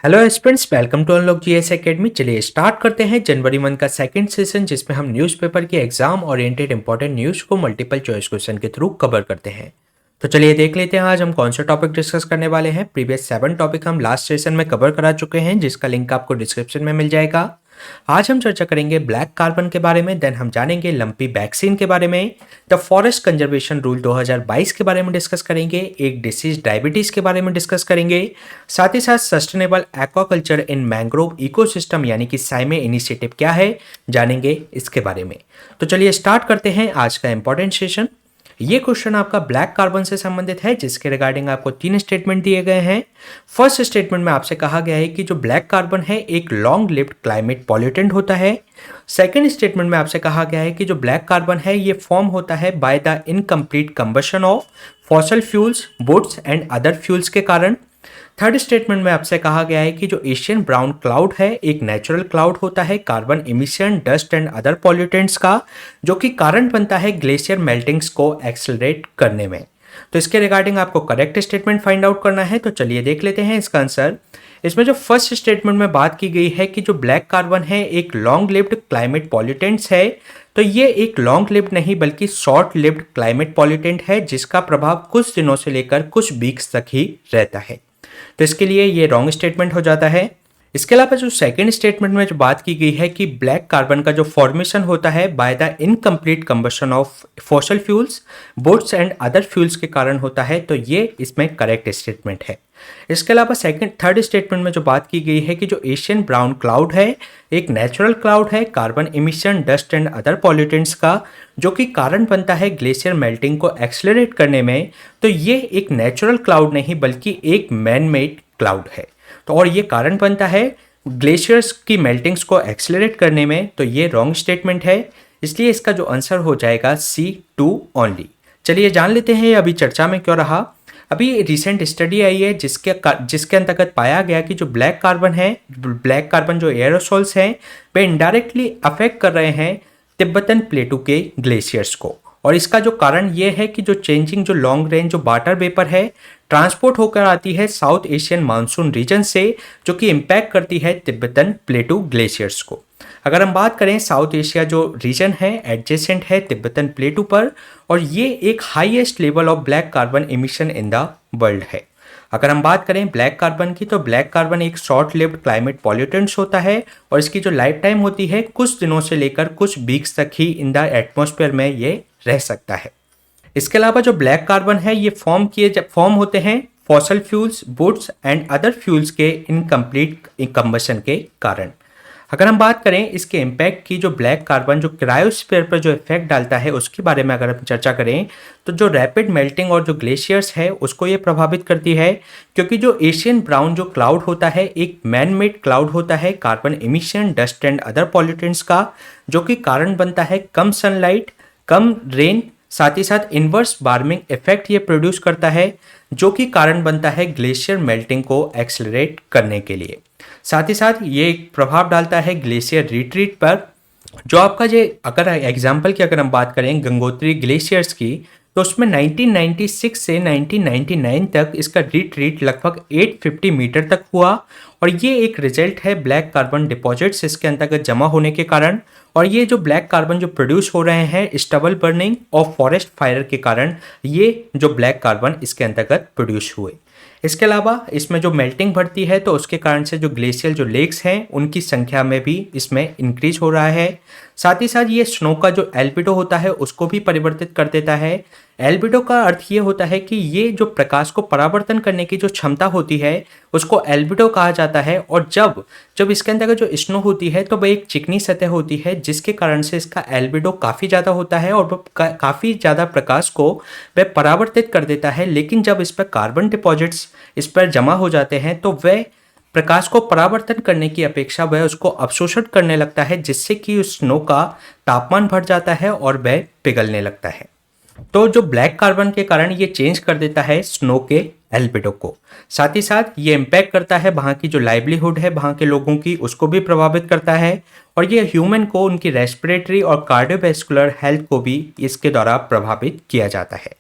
Hello aspirants, welcome to unlock GS academy. चलिए start करते हैं जनवरी मंथ का सेकंड सेशन, जिसमें हम न्यूज़पेपर की एग्जाम ओरिएंटेड इंपॉर्टेंट न्यूज़ को मल्टीपल चॉइस क्वेश्चन के थ्रू कवर करते हैं। तो चलिए देख लेते हैं आज हम कौन सा टॉपिक डिस्कस करने वाले हैं। प्रीवियस 7 टॉपिक हम लास्ट सेशन में कवर करा चुके हैं, जिसका लिंक आपको डिस्क्रिप्शन में मिल जाएगा। आज हम चर्चा करेंगे ब्लैक कार्बन के बारे में, देन हम जानेंगे लंपी वैक्सीन के बारे में, द फॉरेस्ट कंजर्वेशन रूल 2022 के बारे में डिस्कस करेंगे, एक डिसीज डायबिटीज के बारे में डिस्कस करेंगे, साथ ही साथ सस्टेनेबल एक्वाकल्चर इन मैंग्रोव इकोसिस्टम यानी कि साइमे इनिशिएटिव क्या है, जानेंगे इसके बारे में। तो चलिए स्टार्ट करते हैं आज का इंपॉर्टेंट सेशन। ये क्वेश्चन आपका ब्लैक कार्बन से संबंधित है, जिसके रिगार्डिंग आपको 3 स्टेटमेंट दिए गए हैं। फर्स्ट स्टेटमेंट में आपसे कहा गया है कि जो ब्लैक कार्बन है एक लॉन्ग लिव्ड क्लाइमेट पॉल्यूटेंट होता है। सेकेंड स्टेटमेंट में आपसे कहा गया है कि जो ब्लैक कार्बन है ये फॉर्म होता है by the incomplete combustion of fossil fuels, woods and other fuels के कारण। थर्ड स्टेटमेंट में आपसे कहा गया है कि जो एशियन ब्राउन क्लाउड है एक नेचुरल क्लाउड होता है carbon emission, dust and other pollutants का, जो कि कारण बनता है ग्लेशियर मेल्टिंग्स को एक्सेलरेट करने में। तो इसके रिगार्डिंग आपको करेक्ट स्टेटमेंट फाइंड आउट करना है। तो चलिए देख लेते हैं इसका आंसर। इसमें जो फर्स्ट स्टेटमेंट में बात की गई है कि जो ब्लैक कार्बन है एक लॉन्ग लिव्ड क्लाइमेट पॉल्यूटेंट्स है, तो ये एक लॉन्ग लिव्ड नहीं बल्कि शॉर्ट लिव्ड क्लाइमेट पॉल्यूटेंट है, जिसका प्रभाव कुछ दिनों से लेकर कुछ वीक्स तक ही रहता है। तो इसके लिए ये रॉन्ग स्टेटमेंट हो जाता है। इसके अलावा जो सेकंड स्टेटमेंट में जो बात की गई है कि ब्लैक कार्बन का जो फॉर्मेशन होता है by the incomplete combustion of fossil fuels, woods and other fuels के कारण होता है, तो ये इसमें करेक्ट स्टेटमेंट है। इसके अलावा थर्ड स्टेटमेंट में जो बात की गई है कि जो एशियन ब्राउन क्लाउड है एक नेचुरल क्लाउड है carbon emission, dust and other pollutants का, जो कि कारण बनता है ग्लेशियर मेल्टिंग को एक्सेलरेट करने में, तो ये एक नेचुरल क्लाउड नहीं बल्कि एक मैन मेड क्लाउड है। तो और ये कारण बनता है ग्लेशियर्स की मेल्टिंग्स को एक्सेलरेट करने में, तो ये रॉन्ग स्टेटमेंट है। इसलिए इसका जो आंसर हो जाएगा C2 ओनली। चलिए जान लेते हैं ये अभी चर्चा में क्यों रहा। अभी रिसेंट स्टडी आई है जिसके अंतर्गत पाया गया कि जो ब्लैक कार्बन जो एयरोसोल्स हैं वे इनडायरेक्टली अफेक्ट कर रहे हैं तिब्बतन प्लेटू के ग्लेशियर्स को। और इसका जो कारण ये है कि जो चेंजिंग जो लॉन्ग रेंज जो वाटर वेपर है ट्रांसपोर्ट होकर आती है साउथ एशियन मानसून रीजन से, जो कि इम्पैक्ट करती है तिब्बतन प्लेटू ग्लेशियर्स को। अगर हम बात करें साउथ एशिया जो रीजन है एडजेसेंट है तिब्बतन प्लेटू पर, और ये एक highest level of black carbon emission in the world है। अगर हम बात करें ब्लैक कार्बन की, तो ब्लैक कार्बन एक शॉर्ट लिव्ड क्लाइमेट पॉल्यूटेंट्स होता है और इसकी जो लाइफ टाइम होती है कुछ दिनों से लेकर कुछ वीक्स तक ही इन द एटमॉस्फेयर में ये रह सकता है। इसके अलावा जो ब्लैक कार्बन है ये फॉर्म होते हैं fossil fuels, woods and other fuels के इनकम्प्लीट कंबशन के कारण। अगर हम बात करें इसके इम्पैक्ट की, जो ब्लैक कार्बन जो क्रायोस्फीयर पर जो इफेक्ट डालता है उसके बारे में अगर हम चर्चा करें, तो जो रैपिड मेल्टिंग और जो ग्लेशियर्स है उसको ये प्रभावित करती है, क्योंकि जो एशियन ब्राउन जो क्लाउड होता है एक मैन मेड क्लाउड होता है carbon emission, dust and other pollutants का, जो कि कारण बनता है कम सनलाइट, कम रेन, साथ ही साथ इन्वर्स वार्मिंग इफेक्ट ये प्रोड्यूस करता है, जो कि कारण बनता है ग्लेशियर मेल्टिंग को एक्सेलरेट करने के लिए। साथ ही साथ ये एक प्रभाव डालता है ग्लेशियर रिट्रीट पर, जो आपका जो अगर एग्जाम्पल की अगर हम बात करें गंगोत्री ग्लेशियर्स की, तो उसमें 1996 से 1999 तक इसका रिट्रीट लगभग 850 मीटर तक हुआ, और ये एक रिजल्ट है ब्लैक कार्बन डिपॉजिट्स इसके अंतर्गत जमा होने के कारण। और ये जो ब्लैक कार्बन जो प्रोड्यूस हो रहे हैं स्टबल बर्निंग और फॉरेस्ट फायर के कारण, ये जो ब्लैक कार्बन इसके अंतर्गत प्रोड्यूस हुए। इसके अलावा इसमें जो मेल्टिंग बढ़ती है तो उसके कारण से जो ग्लेशियल जो लेक्स हैं उनकी संख्या में भी इसमें इंक्रीज हो रहा है। साथ ही साथ ये स्नो का जो एल्बिडो होता है उसको भी परिवर्तित कर देता है। एल्बिडो का अर्थ ये होता है कि ये जो प्रकाश को परावर्तन करने की जो क्षमता होती है उसको एल्बिडो कहा जाता है। और जब जब इसके अंदर जो स्नो होती है तो वह एक चिकनी सतह होती है, जिसके कारण से इसका एल्बिडो काफ़ी ज़्यादा होता है और वह काफ़ी ज़्यादा प्रकाश को वह परावर्तित कर देता है। लेकिन जब इस पर कार्बन डिपॉजिट्स इस पर जमा हो जाते हैं तो वह प्रकाश को परावर्तन करने की अपेक्षा वह उसको अवशोषण करने लगता है, जिससे कि उस स्नो का तापमान बढ़ जाता है और वह पिघलने लगता है। तो जो ब्लैक कार्बन के कारण ये चेंज कर देता है स्नो के एल्बिडो को। साथ ही साथ ये इम्पैक्ट करता है वहाँ की जो लाइवलीहुड है वहाँ के लोगों की, उसको भी प्रभावित करता है। और ये ह्यूमन को उनकी रेस्पिरेटरी और कार्डियोवैस्कुलर हेल्थ को भी इसके द्वारा प्रभावित किया जाता है।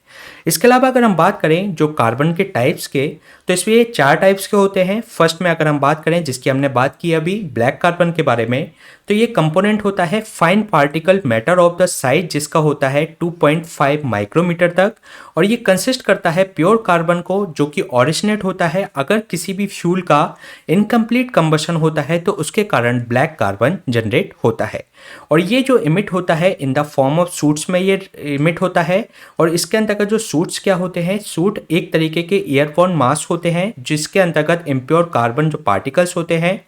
इसके अलावा अगर हम बात करें जो कार्बन के टाइप्स के, तो इसमें ये 4 टाइप्स के होते हैं। फर्स्ट में अगर हम बात करें जिसकी हमने बात की अभी ब्लैक कार्बन के बारे में, तो ये कंपोनेंट होता है fine particle matter of the size जिसका होता है 2.5 माइक्रोमीटर तक, और ये कंसिस्ट करता है प्योर कार्बन को जो कि ओरिजिनेट होता है अगर किसी भी फ्यूल का इनकम्प्लीट कंबशन होता है तो उसके कारण ब्लैक कार्बन जनरेट होता है। और ये जो इमिट होता है in the form of suits में ये इमिट होता है। और इसके अंतर्गत जो सूट्स क्या होते हैं, सूट एक तरीके के एयरबॉर्न मास होते हैं जिसके अंतर्गत इम्प्योर कार्बन जो पार्टिकल्स होते हैं,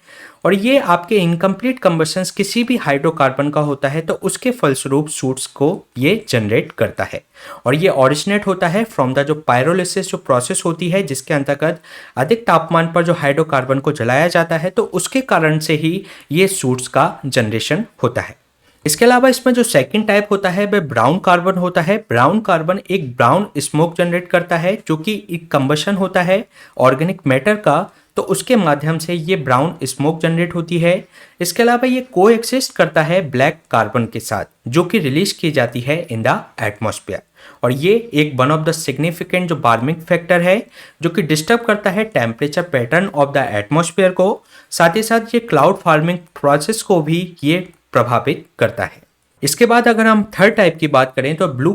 और ये आपके इनकम्प्लीट कंबशंस किसी भी हाइड्रोकार्बन का होता है तो उसके फलस्वरूप सूट्स को ये जनरेट करता है। और ये ओरिजिनेट होता है फ्रॉम द जो पायरोलिसिस जो प्रोसेस होती है जिसके अंतर्गत अधिक तापमान पर जो हाइड्रोकार्बन को जलाया जाता है तो उसके कारण से ही ये सूट्स का जनरेशन होता है। इसके अलावा इसमें जो सेकंड टाइप होता है वह ब्राउन कार्बन होता है। ब्राउन कार्बन एक ब्राउन स्मोक जनरेट करता है जो कि एक कंबशन होता है ऑर्गेनिक मैटर का, तो उसके माध्यम से ये ब्राउन स्मोक जनरेट होती है। इसके अलावा ये कोएग्जिस्ट करता है ब्लैक कार्बन के साथ जो कि रिलीज की जाती है इन द एटमॉस्फेयर, और ये एक वन ऑफ द सिग्निफिकेंट जो वार्मिंग फैक्टर है जो कि डिस्टर्ब करता है temperature pattern of the atmosphere को। साथ ही साथ ये क्लाउड फार्मिंग प्रोसेस को भी ये प्रभावित करता है। इसके बाद अगर हम थर्ड टाइप की बात करें तो ब्लू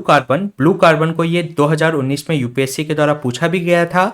कार्बन को ये 2019 में यूपीएससी के द्वारा पूछा भी गया था।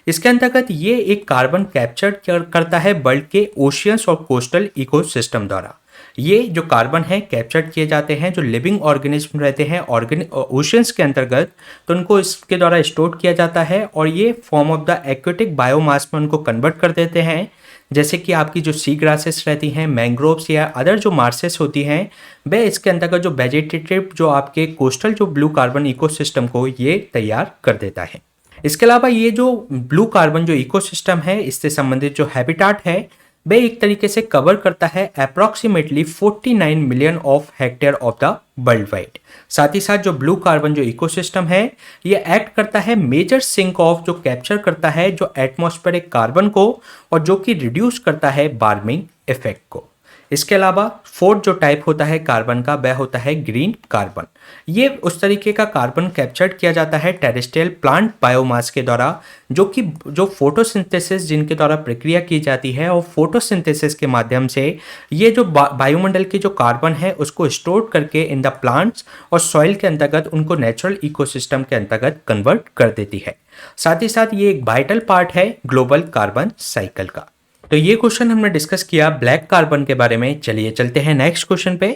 इसके अंतर्गत ये एक कार्बन कैप्चर करता है वर्ल्ड के ओशियंस और कोस्टल इकोसिस्टम द्वारा। ये जो कार्बन है कैप्चर किए जाते हैं जो लिविंग ऑर्गेनिज्म रहते हैं ओशियंस के अंतर्गत, तो उनको इसके द्वारा स्टोर किया जाता है और ये form of the aquatic biomass में उनको कन्वर्ट कर देते हैं। जैसे कि आपकी जो सी ग्रासेस रहती हैं, मैंग्रोव्स या अदर जो मार्सेस होती हैं, वह इसके अंतर्गत जो वेजिटेटिव जो आपके कोस्टल जो ब्लू कार्बन इकोसिस्टम को ये तैयार कर देता है। इसके अलावा ये जो ब्लू कार्बन जो इकोसिस्टम है इससे संबंधित जो हैबिटाट है वह एक तरीके से कवर करता है approximately 49 million of hectare of the world wide. साथ ही साथ जो ब्लू कार्बन जो इकोसिस्टम है ये एक्ट करता है मेजर सिंक ऑफ जो कैप्चर करता है जो एटमॉस्फेरिक कार्बन को और जो कि रिड्यूस करता है वार्मिंग इफेक्ट को। इसके अलावा फोर्थ जो टाइप होता है कार्बन का वह होता है ग्रीन कार्बन। ये उस तरीके का कार्बन कैप्चर किया जाता है टेरेस्ट्रियल प्लांट बायोमास के द्वारा जो फोटोसिंथेसिस जिनके द्वारा प्रक्रिया की जाती है, और फोटोसिंथेसिस के माध्यम से ये जो वायुमंडल के जो कार्बन है उसको स्टोर करके इन द प्लांट्स और सॉइल के अंतर्गत उनको नेचुरल इकोसिस्टम के अंतर्गत कन्वर्ट कर देती है। साथ ही साथ ये एक वाइटल पार्ट है ग्लोबल कार्बन साइकिल का। तो ये क्वेश्चन हमने डिस्कस किया ब्लैक कार्बन के बारे में। चलिए चलते हैं नेक्स्ट क्वेश्चन पे।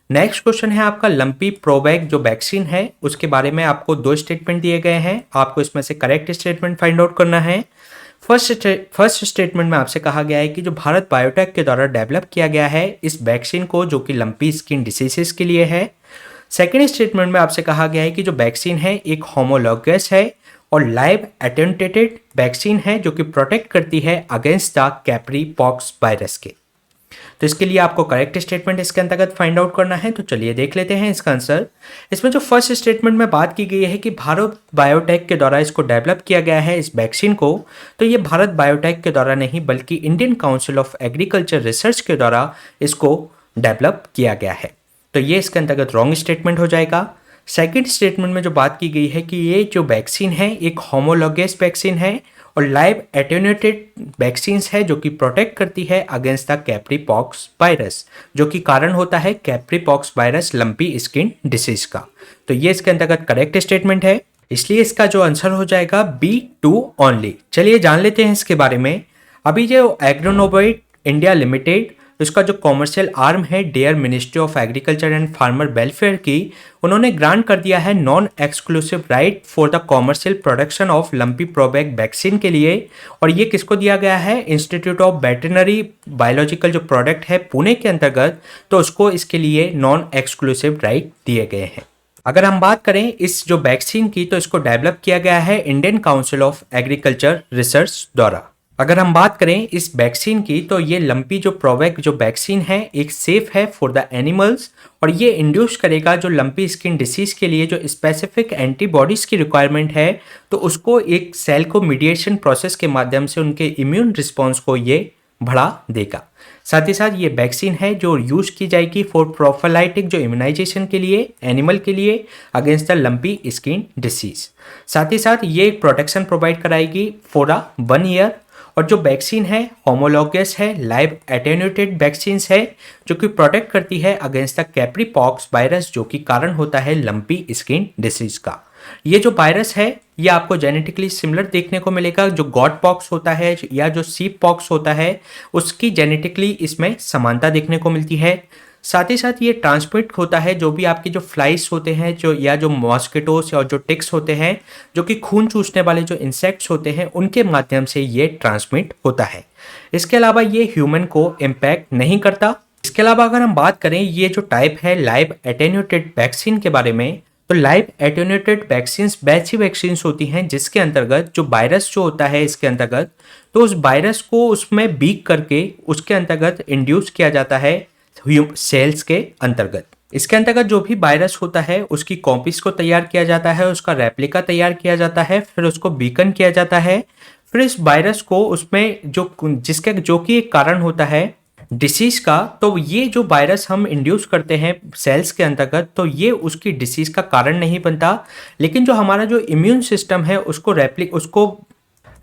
नेक्स्ट क्वेश्चन है आपका लंपी प्रोवैक जो वैक्सीन है उसके बारे में आपको 2 स्टेटमेंट दिए गए हैं, आपको इसमें से करेक्ट स्टेटमेंट फाइंड आउट करना है। फर्स्ट स्टेटमेंट में आपसे कहा गया है कि जो भारत बायोटेक के द्वारा डेवलप किया गया है इस वैक्सीन को जो कि लंपी स्किन डिसीजेस के लिए है। सेकेंड स्टेटमेंट में आपसे कहा गया है कि जो वैक्सीन है एक होमोलॉगस है और लाइव एटेंटेटेड वैक्सीन है जो कि प्रोटेक्ट करती है against the Capri pox virus के। तो इसके लिए आपको करेक्ट स्टेटमेंट इसके अंतर्गत फाइंड आउट करना है। तो चलिए देख लेते हैं इसका आंसर। इसमें जो फर्स्ट स्टेटमेंट में बात की गई है कि भारत बायोटेक के द्वारा इसको डेवलप किया गया है इस वैक्सीन को, तो ये भारत बायोटेक के द्वारा नहीं बल्कि Indian council of agriculture research के द्वारा इसको डेवलप किया गया है। तो ये इसके अंतर्गत रॉन्ग स्टेटमेंट हो जाएगा। सेकेंड स्टेटमेंट में जो बात की गई है कि ये जो वैक्सीन है एक होमोलॉगस वैक्सीन है और लाइव एटेन्यूएटेड वैक्सीन है जो कि प्रोटेक्ट करती है against the Capri pox virus जो कि कारण होता है Capri pox virus lumpy skin disease का। तो ये इसके अंतर्गत करेक्ट स्टेटमेंट है, इसलिए इसका जो आंसर हो जाएगा B2 ओनली। चलिए जान लेते हैं इसके बारे में। अभी जो एग्रोनोवाइट इंडिया लिमिटेड उसका जो कॉमर्शियल आर्म है DARE ministry of agriculture and farmer welfare की, उन्होंने ग्रांट कर दिया है non exclusive right for the commercial production of lumpy ProVac vaccine के लिए। और ये किसको दिया गया है? इंस्टीट्यूट ऑफ वेटरनरी बायोलॉजिकल जो प्रोडक्ट है पुणे के अंतर्गत, तो उसको इसके लिए नॉन एक्सक्लूसिव राइट दिए गए हैं। अगर हम बात करें इस जो वैक्सीन की, तो इसको डेवलप किया गया है Indian council of agriculture research द्वारा। अगर हम बात करें इस वैक्सीन की, तो ये लंपी जो प्रोवैक जो वैक्सीन है एक सेफ है फॉर द एनिमल्स और ये इंड्यूस करेगा जो लंपी स्किन डिसीज के लिए जो स्पेसिफिक एंटीबॉडीज की रिक्वायरमेंट है, तो उसको एक सेल को मीडिएशन प्रोसेस के माध्यम से उनके इम्यून रिस्पॉन्स को ये बढ़ा देगा। साथ ही साथ ये वैक्सीन है जो यूज की जाएगी फॉर प्रोफाइलाइटिक जो इम्यूनाइजेशन के लिए एनिमल के लिए against the lumpy skin disease. साथ ही साथ ये एक प्रोटेक्शन प्रोवाइड कराएगी फॉर 1 ईयर। और जो वैक्सीन है होमोलॉगस है, लाइव एटेन्यूएटेड वैक्सीन है जो कि प्रोटेक्ट करती है against the Capri pox virus जो कि कारण होता है लंपी स्किन डिसीज का। ये जो वायरस है ये आपको जेनेटिकली सिमिलर देखने को मिलेगा। जो गॉट पॉक्स होता है या जो सीप पॉक्स होता है उसकी जेनेटिकली इसमें समानता देखने को मिलती है। साथ ही साथ ये ट्रांसमिट होता है जो भी आपके जो फ्लाइज होते हैं जो या जो मॉस्किटोस और जो टिक्स होते हैं जो कि खून चूसने वाले जो इंसेक्ट्स होते हैं उनके माध्यम से ये ट्रांसमिट होता है। इसके अलावा ये ह्यूमन को इम्पैक्ट नहीं करता। इसके अलावा अगर हम बात करें ये जो टाइप है लाइव एटेन्यूएटेड वैक्सीन के बारे में, तो लाइव एटेन्यूएटेड वैक्सीन्स वैसी वैक्सीन्स होती हैं जिसके अंतर्गत जो वायरस जो होता है इसके अंतर्गत तो उस वायरस को उसमें बीक करके उसके अंतर्गत इंड्यूस किया जाता है सेल्स के अंतर्गत। इसके अंतर्गत जो भी वायरस होता है उसकी कॉपीज को तैयार किया जाता है, उसका रेप्लिका तैयार किया जाता है, फिर उसको बीकन किया जाता है, फिर इस वायरस को उसमें जो कि एक कारण होता है डिसीज का, तो ये जो वायरस हम इंड्यूस करते हैं सेल्स के अंतर्गत तो ये उसकी डिसीज का कारण नहीं बनता, लेकिन जो हमारा जो इम्यून सिस्टम है उसको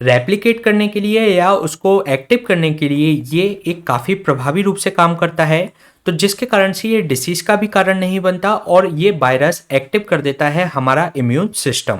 रेप्लिकेट करने के लिए या उसको एक्टिव करने के लिए ये एक काफ़ी प्रभावी रूप से काम करता है। तो जिसके कारण से ये डिसीज का भी कारण नहीं बनता और ये वायरस एक्टिव कर देता है हमारा इम्यून सिस्टम।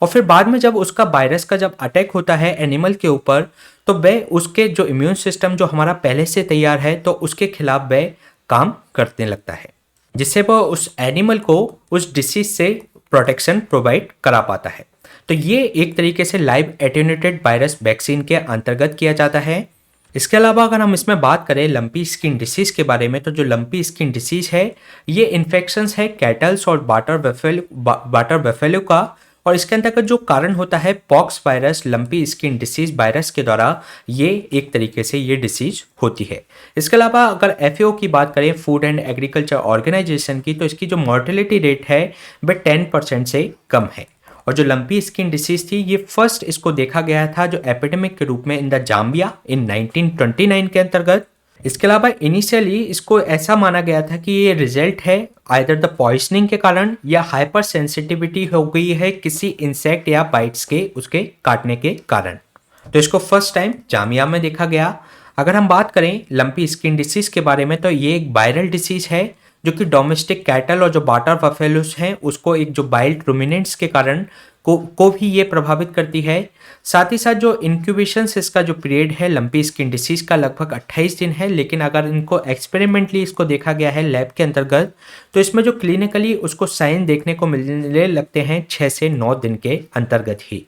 और फिर बाद में जब उसका वायरस का जब अटैक होता है एनिमल के ऊपर तो वह उसके जो इम्यून सिस्टम जो हमारा पहले से तैयार है तो उसके खिलाफ वह काम करने लगता है, जिससे वह उस एनिमल को उस डिसीज से प्रोटेक्शन प्रोवाइड करा पाता है। तो ये एक तरीके से लाइव एटेन्यूएटेड वायरस वैक्सीन के अंतर्गत किया जाता है। इसके अलावा अगर हम इसमें बात करें लंपी स्किन डिसीज के बारे में, तो जो लंपी स्किन डिसीज है ये इन्फेक्शंस है कैटल्स और वाटर बफेलो का, और इसके अंतर्गत जो कारण होता है pox virus lumpy skin disease virus के द्वारा ये एक तरीके से ये डिसीज होती है। इसके अलावा अगर एफएओ की बात करें फूड एंड एग्रीकल्चर ऑर्गेनाइजेशन की, तो इसकी जो मॉर्टेलिटी रेट है वह 10% से कम है। और जो लंपी स्किन डिसीज थी ये फर्स्ट इसको देखा गया था जो एपिडेमिक के रूप में इन द जाम्बिया इन 1929 के अंतर्गत। इसके अलावा इनिशियली इसको ऐसा माना गया था कि ये रिजल्ट है आइदर द पॉइजनिंग के कारण या हाइपर सेंसिटिविटी हो गई है किसी इंसेक्ट या बाइट्स के उसके काटने के कारण। तो इसको फर्स्ट टाइम जामिया में देखा गया। अगर हम बात करें लंपी स्किन डिसीज के बारे में, तो ये एक वायरल डिसीज है जो कि डोमेस्टिक कैटल और जो वाटर बफेलोस हैं उसको एक जो वाइल्ड रुमिनेंट्स के कारण को भी ये प्रभावित करती है। साथ ही साथ जो इंक्यूबेशन इसका जो पीरियड है लंपी स्किन डिसीज का लगभग 28 दिन है, लेकिन अगर इनको एक्सपेरिमेंटली इसको देखा गया है लैब के अंतर्गत तो इसमें जो क्लिनिकली उसको साइन देखने को मिलने लगते हैं 6 से 9 दिन के अंतर्गत ही।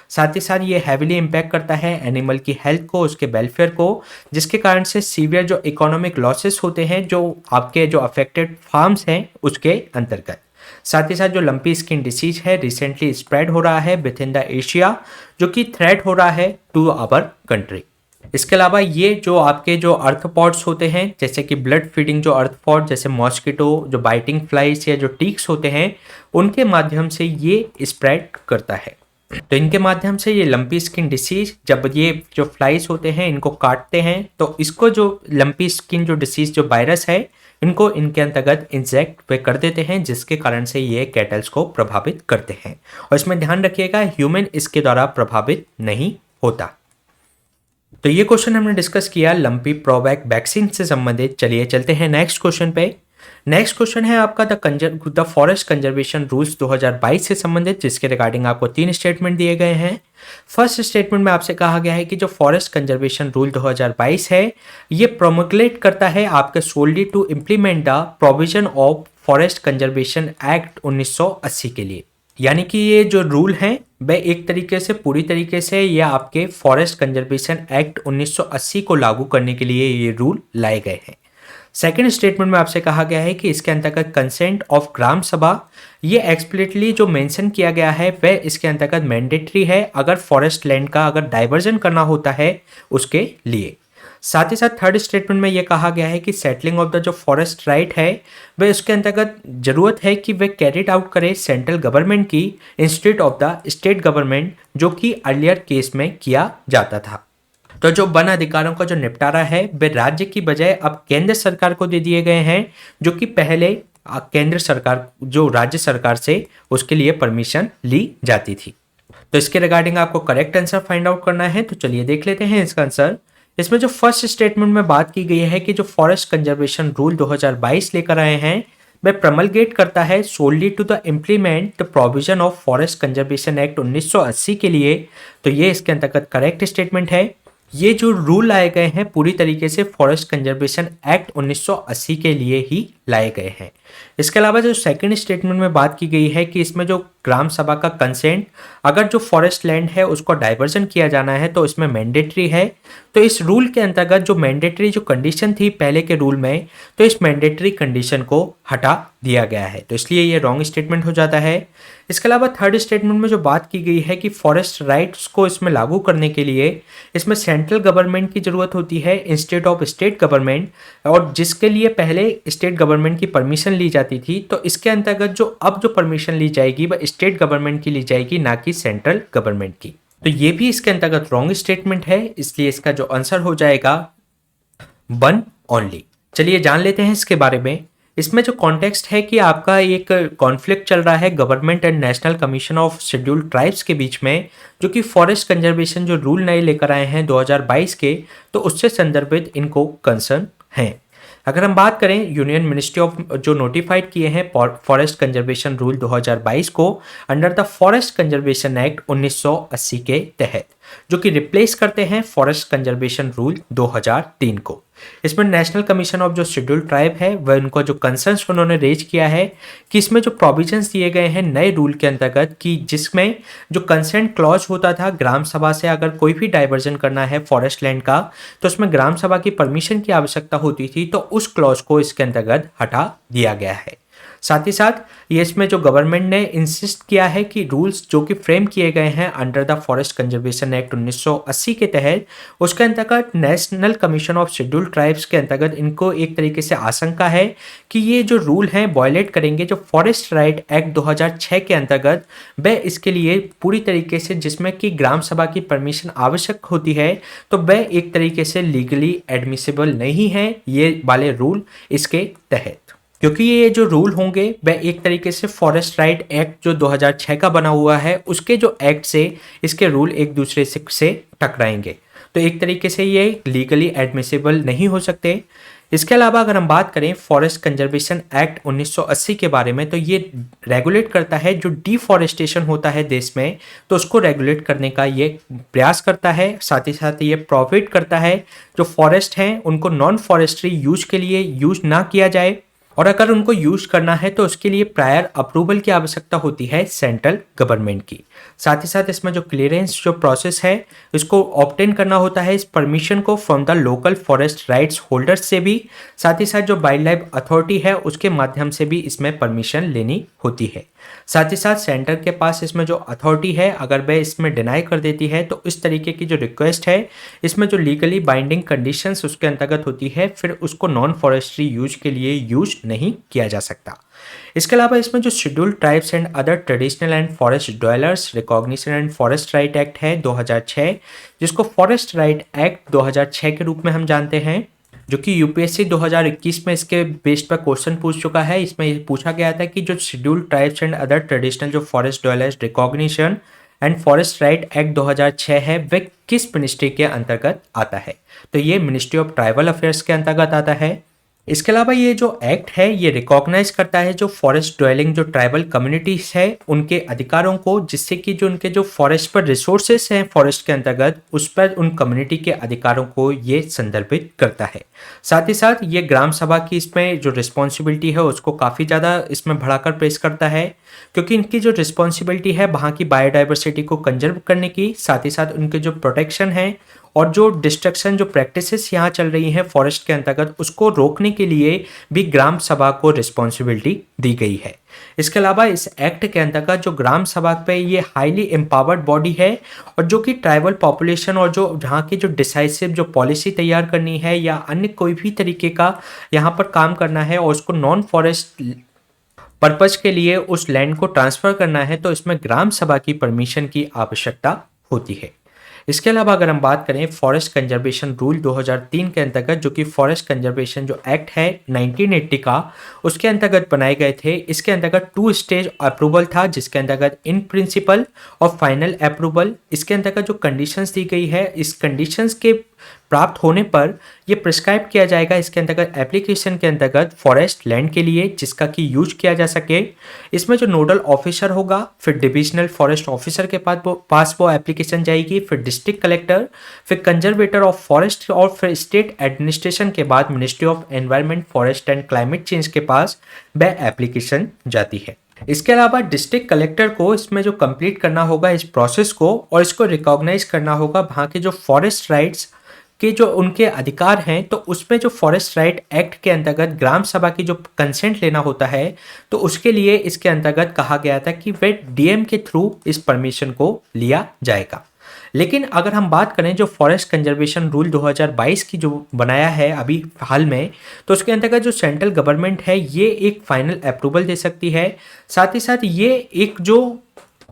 साथ ही साथ ये हैविली इम्पैक्ट करता है एनिमल की हेल्थ को, उसके वेलफेयर को, जिसके कारण से सीवियर जो इकोनॉमिक लॉसेस होते हैं जो आपके जो अफेक्टेड फार्म्स हैं उसके अंतर्गत। साथ ही साथ जो लंपी स्किन डिसीज है रिसेंटली स्प्रेड हो रहा है विद इन द एशिया, जो कि थ्रेट हो रहा है टू आवर कंट्री। इसके अलावा ये जो आपके जो अर्थपॉड्स होते हैं जैसे कि ब्लड फीडिंग जो अर्थपॉड जैसे मॉस्किटो जो बाइटिंग फ्लाइज या जो टीक्स होते हैं उनके माध्यम से ये स्प्रेड करता है। तो इनके माध्यम से ये लंपी स्किन डिसीज जब ये जो फ्लाइज होते हैं इनको काटते हैं तो इसको जो लंपी स्किन जो डिसीज जो वायरस है इनको इनके अंतर्गत इंजेक्ट वे कर देते हैं, जिसके कारण से ये कैटल्स को प्रभावित करते हैं। और इसमें ध्यान रखिएगा ह्यूमन इसके द्वारा प्रभावित नहीं होता। तो ये क्वेश्चन हमने डिस्कस किया लंपी प्रोवैक वैक्सीन से संबंधित। चलिए चलते हैं नेक्स्ट क्वेश्चन पे। नेक्स्ट क्वेश्चन है आपका द फॉरेस्ट कंजर्वेशन रूल्स 2022 से संबंधित, जिसके रिगार्डिंग आपको 3 स्टेटमेंट दिए गए हैं। फर्स्ट स्टेटमेंट में आपसे कहा गया है कि जो फॉरेस्ट कंजर्वेशन रूल 2022 है ये प्रोमोगुलेट करता है आपके solely to implement the provision of forest conservation act 1980 के लिए। यानी कि ये जो रूल हैं वह एक तरीके से पूरी तरीके से ये आपके फॉरेस्ट कंजर्वेशन एक्ट 1980 को लागू करने के लिए ये रूल लाए गए हैं। सेकेंड स्टेटमेंट में आपसे कहा गया है कि इसके अंतर्गत कंसेंट ऑफ ग्राम सभा ये एक्सप्लिसिटली जो मेंशन किया गया है वह इसके अंतर्गत मैंडेटरी है अगर फॉरेस्ट लैंड का अगर डाइवर्जन करना होता है उसके लिए। साथ ही साथ थर्ड स्टेटमेंट में यह कहा गया है कि सेटलिंग ऑफ द जो फॉरेस्ट राइट है वह उसके अंतर्गत जरूरत है कि वह कैरिड आउट करे सेंट्रल गवर्नमेंट की instead of the state government, जो कि अर्लियर केस में किया जाता था। तो जो वन अधिकारों का जो निपटारा है वे राज्य की बजाय अब केंद्र सरकार को दे दिए गए हैं, जो कि पहले केंद्र सरकार जो राज्य सरकार से उसके लिए परमिशन ली जाती थी। तो इसके रिगार्डिंग आपको करेक्ट आंसर फाइंड आउट करना है, तो चलिए देख लेते हैं इसका आंसर। इसमें जो फर्स्ट स्टेटमेंट में बात की गई है कि जो फॉरेस्ट कंजर्वेशन रूल 2022 लेकर आए हैं वह प्रमलगेट करता है solely to the implement the provision of forest conservation act 1980 के लिए। तो ये इसके अंतर्गत करेक्ट स्टेटमेंट है। ये जो रूल लाए गए हैं पूरी तरीके से फॉरेस्ट कंजर्वेशन एक्ट 1980 के लिए ही लाए गए हैं। इसके अलावा जो सेकंड स्टेटमेंट में बात की गई है कि इसमें जो ग्राम सभा का कंसेंट, अगर जो फॉरेस्ट लैंड है उसको डाइवर्जन किया जाना है तो इसमें मैंडेटरी है। तो इस रूल के अंतर्गत जो मैंडेटरी जो कंडीशन थी पहले के रूल में, तो इस मैंडेटरी कंडीशन को हटा दिया गया है, तो इसलिए ये रॉन्ग स्टेटमेंट हो जाता है। इसके अलावा थर्ड स्टेटमेंट में जो बात की गई है कि फॉरेस्ट राइट्स को इसमें लागू करने के लिए इसमें सेंट्रल गवर्नमेंट की ज़रूरत होती है इंस्टेड ऑफ स्टेट गवर्नमेंट, और जिसके लिए पहले स्टेट गवर्नमेंट की परमिशन ली जाती थी। तो इसके अंतर्गत जो अब जो परमिशन ली जाएगी वह स्टेट गवर्नमेंट की ली जाएगी, ना कि सेंट्रल गवर्नमेंट की। तो ये भी इसके अंतर्गत रॉन्ग स्टेटमेंट है, इसलिए इसका जो आंसर हो जाएगा 1 ओनली। चलिए जान लेते हैं इसके बारे में। इसमें जो कॉन्टेक्स्ट है कि आपका एक कॉन्फ्लिक्ट चल रहा है government and national commission of scheduled tribes के बीच में, जो कि फॉरेस्ट कंजर्वेशन जो रूल नए लेकर आए हैं 2022 के, तो उससे संदर्भित इनको कंसर्न हैं। अगर हम बात करें यूनियन मिनिस्ट्री ऑफ जो नोटिफाइड किए हैं फॉरेस्ट कंजर्वेशन रूल 2022 को under the forest conservation act 1980 के तहत, जो कि रिप्लेस करते हैं फॉरेस्ट कंजर्वेशन रूल 2003 को। इसमें नेशनल कमीशन ऑफ जो शेड्यूल्ड ट्राइब है वह उनको जो कंसर्न्स उन्होंने रेज किया है कि इसमें जो प्रोविजंस दिए गए हैं नए रूल के अंतर्गत कि जिसमें जो कंसेंट क्लॉज होता था ग्राम सभा से अगर कोई भी डाइवर्जन करना है फॉरेस्ट लैंड का, तो उसमें ग्राम सभा की परमिशन की आवश्यकता होती थी, तो उस क्लॉज को इसके अंतर्गत हटा दिया गया है। साथ ही साथ ये इसमें जो गवर्नमेंट ने इंसिस्ट किया है कि रूल्स जो कि फ्रेम किए गए हैं under the forest conservation act 1980 के तहत, उसके अंतर्गत national commission of scheduled tribes के अंतर्गत इनको एक तरीके से आशंका है कि ये जो रूल हैं वायलेट करेंगे जो फॉरेस्ट राइट एक्ट 2006 के अंतर्गत, वह इसके लिए पूरी तरीके से जिसमें कि ग्राम सभा की परमिशन आवश्यक होती है, तो वह एक तरीके से लीगली एडमिसिबल नहीं है ये वाले रूल इसके तहत, क्योंकि ये जो रूल होंगे वह एक तरीके से फॉरेस्ट राइट एक्ट जो 2006 का बना हुआ है उसके जो एक्ट से इसके रूल एक दूसरे से टकराएंगे, तो एक तरीके से ये लीगली एडमिसिबल नहीं हो सकते। इसके अलावा अगर हम बात करें फॉरेस्ट कंजर्वेशन एक्ट 1980 के बारे में, तो ये रेगुलेट करता है जो डिफॉरेस्टेशन होता है देश में, तो उसको रेगुलेट करने का ये प्रयास करता है। साथ ही साथ ये प्रोवाइड करता है जो फॉरेस्ट हैं उनको नॉन फॉरेस्ट्री यूज के लिए यूज ना किया जाए, और अगर उनको यूज करना है तो उसके लिए प्रायर अप्रूवल की आवश्यकता होती है सेंट्रल गवर्नमेंट की। साथ ही साथ इसमें जो क्लियरेंस जो प्रोसेस है इसको ऑब्टेन करना होता है इस परमिशन को from the local forest rights holders से भी, साथ ही साथ जो वाइल्ड लाइफ अथॉरिटी है उसके माध्यम से भी इसमें परमिशन लेनी होती है। साथ ही साथ सेंटर के पास इसमें जो अथॉरिटी है अगर वह इसमें डिनाई कर देती है तो इस तरीके की जो रिक्वेस्ट है इसमें जो लीगली बाइंडिंग कंडीशंस उसके अंतर्गत होती है, फिर उसको नॉन फॉरेस्ट्री यूज के लिए यूज नहीं किया जा सकता। इसके अलावा इसमें जो scheduled tribes and other traditional and forest dwellers recognition and forest right act है 2006, जिसको फॉरेस्ट राइट एक्ट 2006 के रूप में हम जानते हैं, जो कि यूपीएससी 2021 में इसके बेस्ड पर क्वेश्चन पूछ चुका है। इसमें पूछा गया था कि जो scheduled tribes and other traditional जो forest dwellers recognition and forest right act 2006 है वह किस मिनिस्ट्री के अंतर्गत आता है, तो ये मिनिस्ट्री ऑफ ट्राइबल अफेयर्स के अंतर्गत आता है। इसके अलावा ये जो एक्ट है ये रिकॉग्नाइज करता है जो फॉरेस्ट ड्वेलिंग जो ट्राइबल कम्युनिटीज है उनके अधिकारों को, जिससे कि जो उनके जो फॉरेस्ट पर रिसोर्सेस हैं फॉरेस्ट के अंतर्गत उस पर उन कम्युनिटी के अधिकारों को ये संदर्भित करता है। साथ ही साथ ये ग्राम सभा की इसमें जो रिस्पॉन्सिबिलिटी है उसको काफ़ी ज़्यादा इसमें बढ़ाकर पेश करता है, क्योंकि इनकी जो रिस्पॉन्सिबिलिटी है वहाँ की बायोडाइवर्सिटी को कंजर्व करने की, साथ ही साथ उनके जो प्रोटेक्शन है और जो डिस्ट्रक्शन जो प्रैक्टिसेस यहाँ चल रही हैं फॉरेस्ट के अंतर्गत उसको रोकने के लिए भी ग्राम सभा को रिस्पॉन्सिबिलिटी दी गई है। इसके अलावा इस एक्ट के अंतर्गत जो ग्राम सभा पे ये हाईली एम्पावर्ड बॉडी है और जो कि ट्राइबल पॉपुलेशन और जो जहाँ की जो डिसाइसिव जो पॉलिसी तैयार करनी है या अन्य कोई भी तरीके का यहाँ पर काम करना है और उसको नॉन फॉरेस्ट पर्पज के लिए उस लैंड को ट्रांसफ़र करना है, तो इसमें ग्राम सभा की परमिशन की आवश्यकता होती है। इसके अलावा अगर हम बात करें फॉरेस्ट कंजर्वेशन रूल 2003 के अंतर्गत, जो कि फॉरेस्ट कंजर्वेशन जो एक्ट है 1980 का, उसके अंतर्गत बनाए गए थे। इसके अंतर्गत 2 स्टेज अप्रूवल था, जिसके अंतर्गत इन प्रिंसिपल और फाइनल अप्रूवल। इसके अंतर्गत जो कंडीशंस दी गई है, इस कंडीशंस के प्राप्त होने पर ये प्रिस्क्राइब किया जाएगा इसके अंतर्गत एप्लीकेशन के अंतर्गत फॉरेस्ट लैंड के लिए, जिसका कि यूज किया जा सके। इसमें जो नोडल ऑफिसर होगा, फिर डिविजनल फॉरेस्ट ऑफिसर के पास वो एप्लीकेशन जाएगी, फिर डिस्ट्रिक्ट कलेक्टर, फिर कंजर्वेटर ऑफ फॉरेस्ट और फिर स्टेट एडमिनिस्ट्रेशन के बाद ministry of environment, forest and climate change के पास वह एप्लीकेशन जाती है। इसके अलावा डिस्ट्रिक्ट कलेक्टर को इसमें जो कंप्लीट करना होगा इस प्रोसेस को, और इसको रिकॉग्नाइज करना होगा वहाँ के जो फॉरेस्ट राइट्स के जो उनके अधिकार हैं। तो उसमें जो फॉरेस्ट राइट एक्ट के अंतर्गत ग्राम सभा की जो कंसेंट लेना होता है, तो उसके लिए इसके अंतर्गत कहा गया था कि वह डीएम के थ्रू इस परमिशन को लिया जाएगा। लेकिन अगर हम बात करें जो फॉरेस्ट कंजर्वेशन रूल 2022 की जो बनाया है अभी हाल में, तो उसके अंतर्गत जो सेंट्रल गवर्नमेंट है ये एक फाइनल अप्रूवल दे सकती है। साथ ही साथ ये एक जो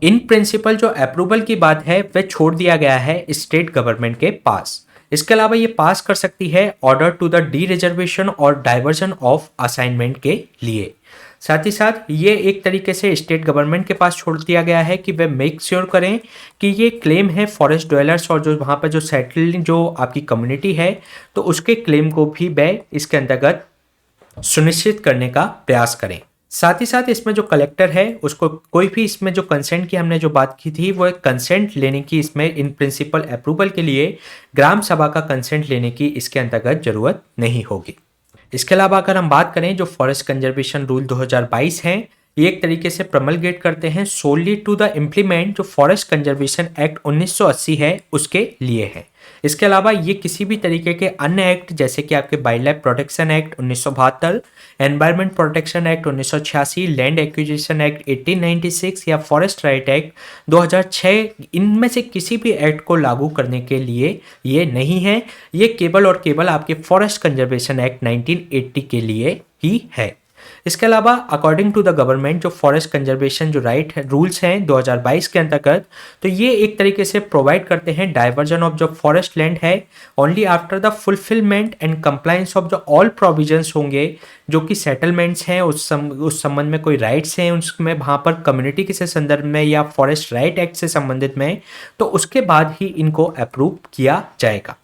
इन प्रिंसिपल जो अप्रूवल की बात है वह छोड़ दिया गया है स्टेट गवर्नमेंट के पास। इसके अलावा ये पास कर सकती है order to the dereservation और डाइवर्जन ऑफ असाइनमेंट के लिए। साथ ही साथ ये एक तरीके से स्टेट गवर्नमेंट के पास छोड़ दिया गया है कि वे मेक श्योर करें कि ये क्लेम है फॉरेस्ट ड्वेलर्स और जो वहाँ पर जो सेटलिंग जो आपकी कम्युनिटी है, तो उसके क्लेम को भी वे इसके अंतर्गत सुनिश्चित करने का प्रयास करें। साथ ही साथ इसमें जो कलेक्टर है उसको कोई भी इसमें जो कंसेंट की हमने जो बात की थी, वो एक कंसेंट लेने की इसमें इन प्रिंसिपल अप्रूवल के लिए ग्राम सभा का कंसेंट लेने की इसके अंतर्गत जरूरत नहीं होगी। इसके अलावा अगर हम बात करें जो फॉरेस्ट कंजर्वेशन रूल 2022 हैं, ये एक तरीके से प्रमलगेट करते हैं सोली टू द इम्प्लीमेंट जो फॉरेस्ट कंजर्वेशन एक्ट 1980 है उसके लिए है। इसके अलावा ये किसी भी तरीके के अन्य एक्ट जैसे कि आपके wild life protection act 1972, environment protection act 1986, land acquisition act 1896 या फॉरेस्ट राइट एक्ट 2006, इनमें से किसी भी एक्ट को लागू करने के लिए ये नहीं है। ये केवल और केवल आपके फॉरेस्ट कंजर्वेशन एक्ट 1980 के लिए ही है। इसके अलावा अकॉर्डिंग टू द गवर्नमेंट जो फॉरेस्ट कंजर्वेशन जो राइट है रूल्स हैं 2022 के अंतर्गत, तो ये एक तरीके से प्रोवाइड करते हैं डाइवर्जन ऑफ जो फॉरेस्ट लैंड है only after the fulfilment and compliance of जो ऑल प्रोविजंस होंगे जो कि सेटलमेंट्स हैं उस संबंध में कोई राइट्स हैं उसमें वहाँ पर कम्युनिटी के से संदर्भ में या फॉरेस्ट राइट एक्ट से संबंधित में, तो उसके बाद ही इनको अप्रूव किया जाएगा।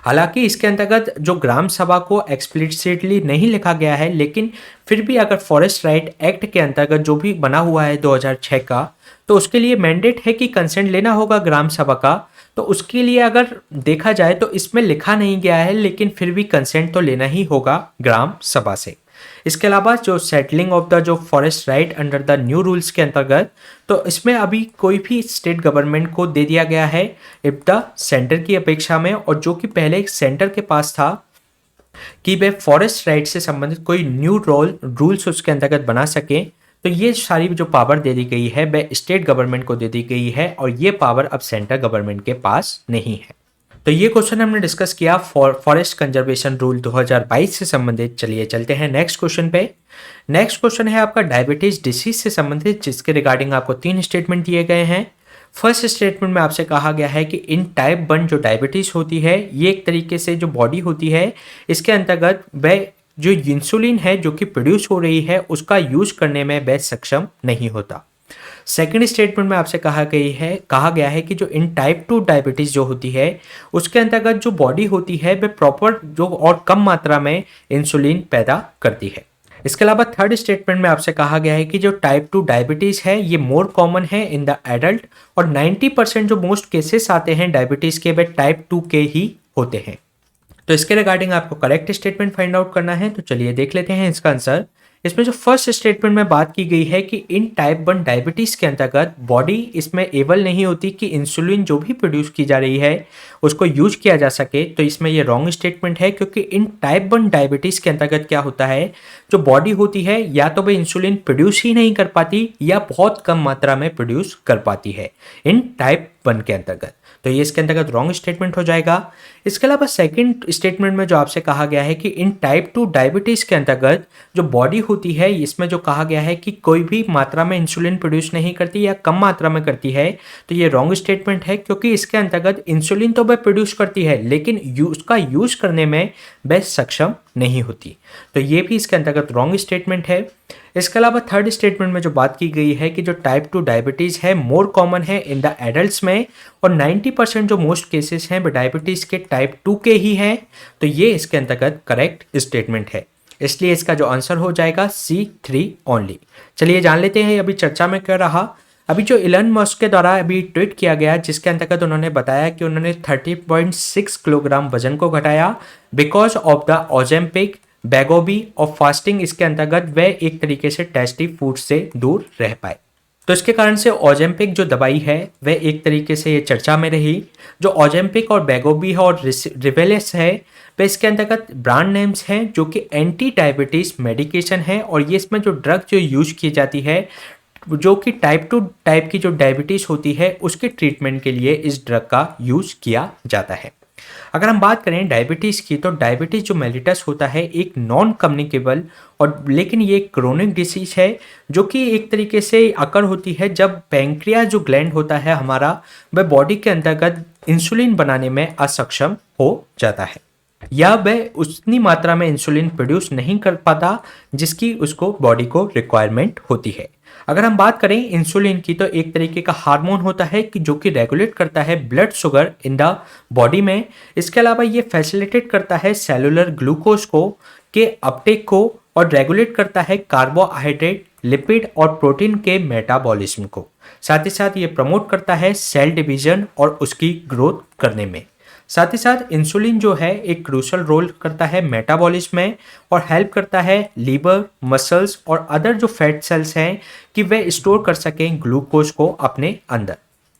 हालांकि इसके अंतर्गत जो ग्राम सभा को एक्सप्लिसिटली नहीं लिखा गया है, लेकिन फिर भी अगर फॉरेस्ट राइट एक्ट के अंतर्गत जो भी बना हुआ है 2006 का, तो उसके लिए मैंडेट है कि कंसेंट लेना होगा ग्राम सभा का। तो उसके लिए अगर देखा जाए तो इसमें लिखा नहीं गया है, लेकिन फिर भी कंसेंट तो लेना ही होगा ग्राम सभा से। इसके अलावा जो सेटलिंग ऑफ द जो forest right under the new rules के अंतर्गत, तो इसमें अभी कोई भी स्टेट गवर्नमेंट को दे दिया गया है इफ द सेंटर की अपेक्षा में, और जो कि पहले एक सेंटर के पास था कि वे फॉरेस्ट राइट से संबंधित कोई न्यू रूल्स उसके अंतर्गत बना सके, तो ये सारी जो पावर दे दी गई है वह स्टेट गवर्नमेंट को दे दी गई है और ये पावर अब सेंटर गवर्नमेंट के पास नहीं है। तो ये क्वेश्चन हमने डिस्कस किया फॉरेस्ट कंजर्वेशन रूल 2022 से संबंधित। चलिए चलते हैं नेक्स्ट क्वेश्चन पे। नेक्स्ट क्वेश्चन है आपका डायबिटीज डिसीज से संबंधित, जिसके रिगार्डिंग आपको 3 स्टेटमेंट दिए गए हैं। फर्स्ट स्टेटमेंट में आपसे कहा गया है कि इन टाइप 1 जो डायबिटीज होती है, ये एक तरीके से जो बॉडी होती है इसके अंतर्गत वह जो इंसुलिन है जो कि प्रोड्यूस हो रही है उसका यूज करने में वह सक्षम नहीं होता। सेकेंड स्टेटमेंट में आपसे कहा गया है कि जो इन टाइप 2 डायबिटीज जो होती है उसके अंतर्गत जो बॉडी होती है वह प्रॉपर जो और कम मात्रा में इंसुलिन पैदा करती है। इसके अलावा थर्ड स्टेटमेंट में आपसे कहा गया है कि जो टाइप 2 डायबिटीज है ये मोर कॉमन है इन द एडल्ट, और 90% जो मोस्ट केसेस आते हैं डायबिटीज के वे टाइप 2 के ही होते हैं। तो इसके रिगार्डिंग आपको करेक्ट स्टेटमेंट फाइंड आउट करना है, तो चलिए देख लेते हैं इसका आंसर। इसमें जो फर्स्ट स्टेटमेंट में बात की गई है कि इन टाइप 1 डायबिटीज के अंतर्गत बॉडी इसमें एबल नहीं होती कि इंसुलिन जो भी प्रोड्यूस की जा रही है उसको यूज किया जा सके, तो इसमें ये रॉन्ग स्टेटमेंट है, क्योंकि इन टाइप 1 डायबिटीज के अंतर्गत क्या होता है जो बॉडी होती है या तो वह इंसुलिन प्रोड्यूस ही नहीं कर पाती या बहुत कम मात्रा में प्रोड्यूस कर पाती है इन टाइप 1 के अंतर्गत। तो ये इसके अंतर्गत रॉन्ग स्टेटमेंट हो जाएगा। इसके अलावा सेकंड स्टेटमेंट में जो आपसे कहा गया है कि इन टाइप 2 डायबिटीज़ के अंतर्गत जो बॉडी होती है, इसमें जो कहा गया है कि कोई भी मात्रा में इंसुलिन प्रोड्यूस नहीं करती या कम मात्रा में करती है, तो ये रॉन्ग स्टेटमेंट है, क्योंकि इसके अंतर्गत इंसुलिन तो वह प्रोड्यूस करती है लेकिन उसका यूज करने में वह सक्षम नहीं होती। तो ये भी इसके अंतर्गत रॉन्ग स्टेटमेंट है। इसके अलावा थर्ड स्टेटमेंट में जो बात की गई है कि जो टाइप 2 डायबिटीज़ है मोर कॉमन है इन द एडल्ट्स में, और 90% जो मोस्ट केसेस हैं वो डायबिटीज़ के टाइप 2 के ही हैं, तो ये इसके अंतर्गत करेक्ट स्टेटमेंट है। इसलिए इसका जो आंसर हो जाएगा C3 ओनली। चलिए जान लेते हैं अभी चर्चा में क्या रहा। अभी जो इलन मस्क के द्वारा अभी ट्वीट किया गया, जिसके अंतर्गत उन्होंने बताया कि उन्होंने 30.6 किलोग्राम वजन को घटाया बिकॉज ऑफ द ओजेम्पिक, बैगोबी और फास्टिंग। इसके अंतर्गत वे एक तरीके से टेस्टी फूड से दूर रह पाए। तो इसके कारण से ओजेम्पिक जो दवाई है वह एक तरीके से ये चर्चा में रही। जो ओजेम्पिक और बैगोबी है और रिवेलेस है, वे इसके अंतर्गत ब्रांड नेम्स हैं जो कि एंटी डायबिटीज़ मेडिकेशन है, और ये इसमें जो ड्रग जो यूज की जाती है जो कि टाइप 2 टाइप की जो डायबिटीज़ होती है उसके ट्रीटमेंट के लिए इस ड्रग का यूज़ किया जाता है। अगर हम बात करें डायबिटीज़ की, तो डायबिटीज़ जो मेलिटस होता है एक नॉन कम्युनिकेबल और लेकिन ये क्रोनिक डिसीज है जो कि एक तरीके से अकर होती है जब पैंक्रियास जो ग्लैंड होता है हमारा, वह बॉडी के अंतर्गत इंसुलिन बनाने में असक्षम हो जाता है या वह उतनी मात्रा में इंसुलिन प्रोड्यूस नहीं कर पाता जिसकी उसको बॉडी को रिक्वायरमेंट होती है। अगर हम बात करें इंसुलिन की, तो एक तरीके का हार्मोन होता है कि जो कि रेगुलेट करता है blood sugar in the body में। इसके अलावा ये फैसिलिटेट करता है सेलुलर ग्लूकोज को के अपटेक को और रेगुलेट करता है कार्बोहाइड्रेट, लिपिड और प्रोटीन के मेटाबॉलिज्म को। साथ ही साथ ये प्रमोट करता है सेल डिवीजन और उसकी ग्रोथ करने में। साथ ही साथ इंसुलिन जो है एक क्रूशल रोल करता है मेटाबॉलिज्म में और हेल्प करता है लीवर, मसल्स और अदर जो फैट सेल्स हैं कि वे स्टोर कर सकें ग्लूकोज को अपने अंदर,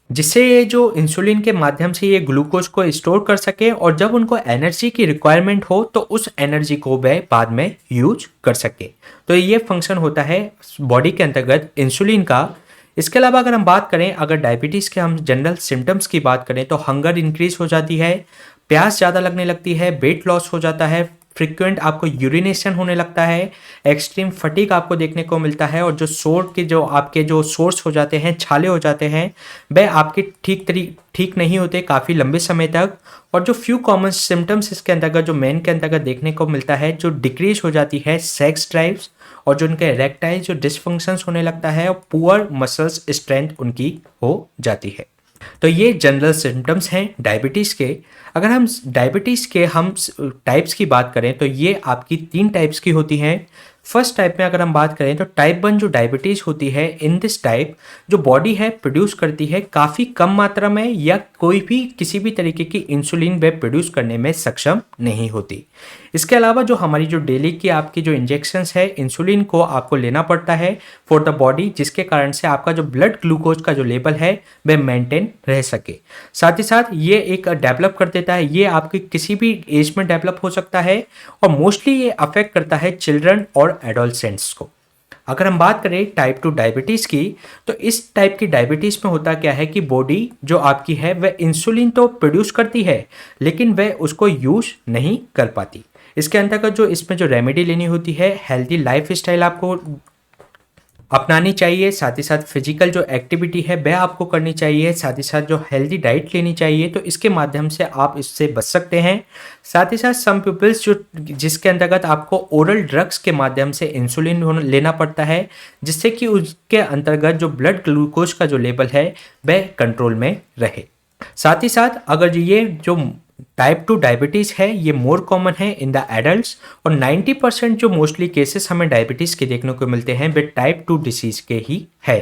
जिससे ये जो इंसुलिन के माध्यम से ये ग्लूकोज को स्टोर कर सके और जब उनको एनर्जी की रिक्वायरमेंट हो तो उस एनर्जी को वे बाद में यूज कर सके। तो ये फंक्शन होता है बॉडी के अंतर्गत इंसुलिन का। इसके अलावा अगर हम बात करें, अगर डायबिटीज़ के हम जनरल सिम्टम्स की बात करें, तो हंगर इंक्रीज हो जाती है, प्यास ज़्यादा लगने लगती है, वेट लॉस हो जाता है, फ्रिक्वेंट आपको यूरिनेशन होने लगता है, एक्सट्रीम फटीग आपको देखने को मिलता है, और जो सोर के जो आपके जो सोर्स हो जाते हैं, छाले हो जाते हैं, वह आपके ठीक नहीं होते काफ़ी लंबे समय तक। और जो फ्यू कॉमन सिम्टम्स इसके अंतर्गत जो मेन के अंतर्गत देखने को मिलता है, जो डिक्रीज हो जाती है सेक्स ड्राइव्स और जो उनके इरेक्टाइल जो डिसफंक्शंस होने लगता है और पुअर मसल्स स्ट्रेंथ उनकी हो जाती है। तो ये जनरल सिम्टम्स हैं डायबिटीज़ के। अगर हम डायबिटीज़ के हम टाइप्स की बात करें तो ये आपकी 3 टाइप्स की होती हैं। फर्स्ट टाइप में अगर हम बात करें तो टाइप 1 जो डायबिटीज़ होती है, इन दिस टाइप जो बॉडी है प्रोड्यूस करती है काफ़ी कम मात्रा में या कोई भी किसी भी तरीके की इंसुलिन वे प्रोड्यूस करने में सक्षम नहीं होती। इसके अलावा जो हमारी जो डेली की आपकी जो इंजेक्शंस है इंसुलिन को आपको लेना पड़ता है फॉर द बॉडी, जिसके कारण से आपका जो ब्लड ग्लूकोज का जो लेवल है वह मेंटेन रह सके। साथ ही साथ ये एक डेवलप कर देता है, ये आपकी किसी भी एज में डेवलप हो सकता है और मोस्टली ये अफेक्ट करता है चिल्ड्रन और एडोलसेंट्स को। अगर हम बात करें टाइप 2 डायबिटीज़ की, तो इस टाइप की डायबिटीज़ में होता क्या है कि बॉडी जो आपकी है वह इंसुलिन तो प्रोड्यूस करती है लेकिन वह उसको यूज नहीं कर पाती। इसके अंतर्गत जो इसमें जो रेमेडी लेनी होती है, हेल्दी लाइफ स्टाइल आपको अपनानी चाहिए, साथ ही साथ फिजिकल जो एक्टिविटी है वह आपको करनी चाहिए, साथ ही साथ जो हेल्दी डाइट लेनी चाहिए, तो इसके माध्यम से आप इससे बच सकते हैं। साथ ही साथ सम पीपल्स जो जिसके अंतर्गत आपको ओरल ड्रग्स के माध्यम से इंसुलिन लेना पड़ता है, जिससे कि उसके अंतर्गत जो ब्लड ग्लूकोज का जो लेवल है वह कंट्रोल में रहे। साथ ही साथ अगर ये जो टाइप 2 डायबिटीज़ है ये मोर कॉमन है इन द एडल्ट्स और 90% जो मोस्टली केसेस हमें डायबिटीज़ के देखने को मिलते हैं वे टाइप 2 डिसीज़ के ही है।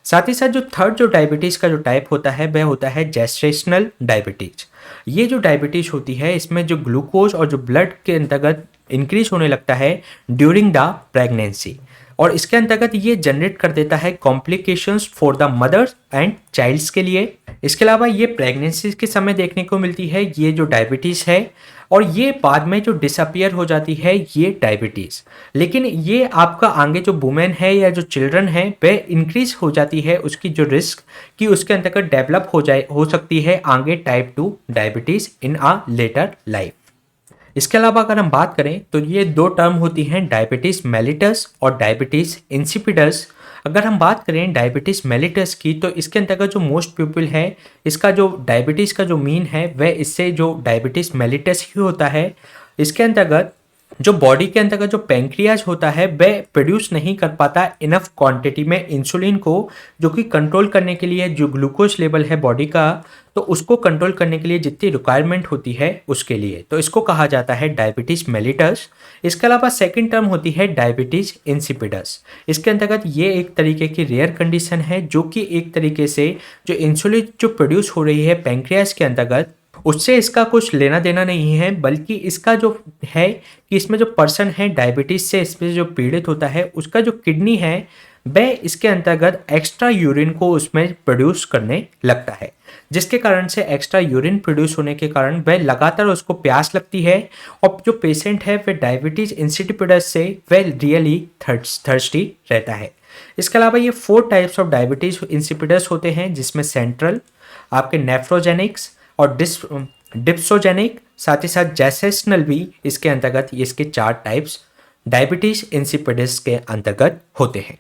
साथ ही साथ जो थर्ड जो डायबिटीज़ का जो टाइप होता है वह होता है जेस्टेशनल डायबिटीज़। ये जो डायबिटीज़ होती है इसमें जो ग्लूकोज और जो ब्लड के अंतर्गत इंक्रीज होने लगता है ड्यूरिंग द प्रेगनेंसी और इसके अंतर्गत ये जनरेट कर देता है complications for the mothers and childs के लिए। इसके अलावा ये प्रेगनेंसी के समय देखने को मिलती है। ये जो डायबिटीज़ है और ये बाद में जो डिसअपियर हो जाती है ये डायबिटीज़। लेकिन ये आपका आगे जो वुमेन है या जो चिल्ड्रन है वह इंक्रीज हो जाती है उसकी जो रिस्क कि उसके अंतर्गत डेवलप हो सकती है आगे type 2 diabetes in a later life. इसके अलावा अगर हम बात करें तो ये दो टर्म होती हैं, डायबिटीज़ मेलिटस और डायबिटीज़ इंसिपिडस। अगर हम बात करें डायबिटीज़ मेलिटस की तो इसके अंतर्गत जो मोस्ट पीपल है इसका जो डायबिटीज़ का जो मीन है वह इससे जो डायबिटीज़ मेलिटस ही होता है। इसके अंतर्गत जो बॉडी के अंतर्गत जो पैंक्रियाज होता है वह प्रोड्यूस नहीं कर पाता इनफ क्वांटिटी में इंसुलिन को, जो कि कंट्रोल करने के लिए जो ग्लूकोज लेवल है बॉडी का तो उसको कंट्रोल करने के लिए जितनी रिक्वायरमेंट होती है उसके लिए, तो इसको कहा जाता है डायबिटीज मेलिटस। इसके अलावा सेकंड टर्म होती है डायबिटीज इंसिपिडस। इसके अंतर्गत ये एक तरीके की रेयर कंडीशन है जो कि एक तरीके से जो इंसुलिन जो प्रोड्यूस हो रही है पैंक्रियाज के अंतर्गत उससे इसका कुछ लेना देना नहीं है, बल्कि इसका जो है कि इसमें जो पर्सन है डायबिटीज से इसमें जो पीड़ित होता है उसका जो किडनी है वह इसके अंतर्गत एक्स्ट्रा यूरिन को उसमें प्रोड्यूस करने लगता है, जिसके कारण से एक्स्ट्रा यूरिन प्रोड्यूस होने के कारण वह लगातार उसको प्यास लगती है और जो पेशेंट है वह डायबिटीज इंसिपिडस से वह रियली थर्स्टी रहता है। इसके अलावा ये 4 टाइप्स ऑफ डायबिटीज इंसिपिडस होते हैं, जिसमें सेंट्रल, आपके नेफ्रोजेनिक्स और डिप्सोजेनिक, साथ ही साथ जेसेशनल भी इसके अंतर्गत इसके 4 टाइप्स डायबिटीज इंसिपिडस के अंतर्गत होते हैं।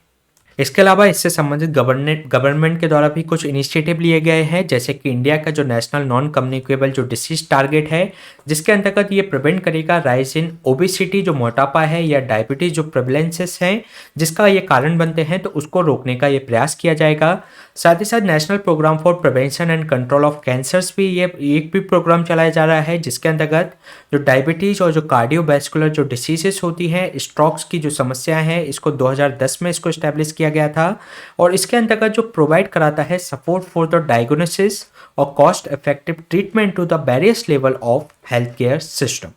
इसके अलावा इससे संबंधित गवर्नमेंट के द्वारा भी कुछ इनिशिएटिव लिए गए हैं, जैसे कि इंडिया का जो नेशनल नॉन कम्युनिकेबल जो डिसीज टारगेट है जिसके अंतर्गत ये प्रिवेंट करेगा राइज इन ओबेसिटी, जो मोटापा है या डायबिटीज जो प्रेवलेंसेस हैं जिसका ये कारण बनते हैं तो उसको रोकने का ये प्रयास किया जाएगा। साथ ही साथ national programme for prevention and control of cancers भी ये एक भी प्रोग्राम चलाया जा रहा है, जिसके अंतर्गत जो डायबिटीज और जो कार्डियोवैस्कुलर जो डिसीजेस होती हैं, स्ट्रोक्स की जो समस्या है, इसको 2010 में इसको इस्टेब्लिश किया गया था और इसके अंतर्गत जो प्रोवाइड कराता है सपोर्ट फॉर द डायग्नोसिस और cost effective treatment to the various level of health care system.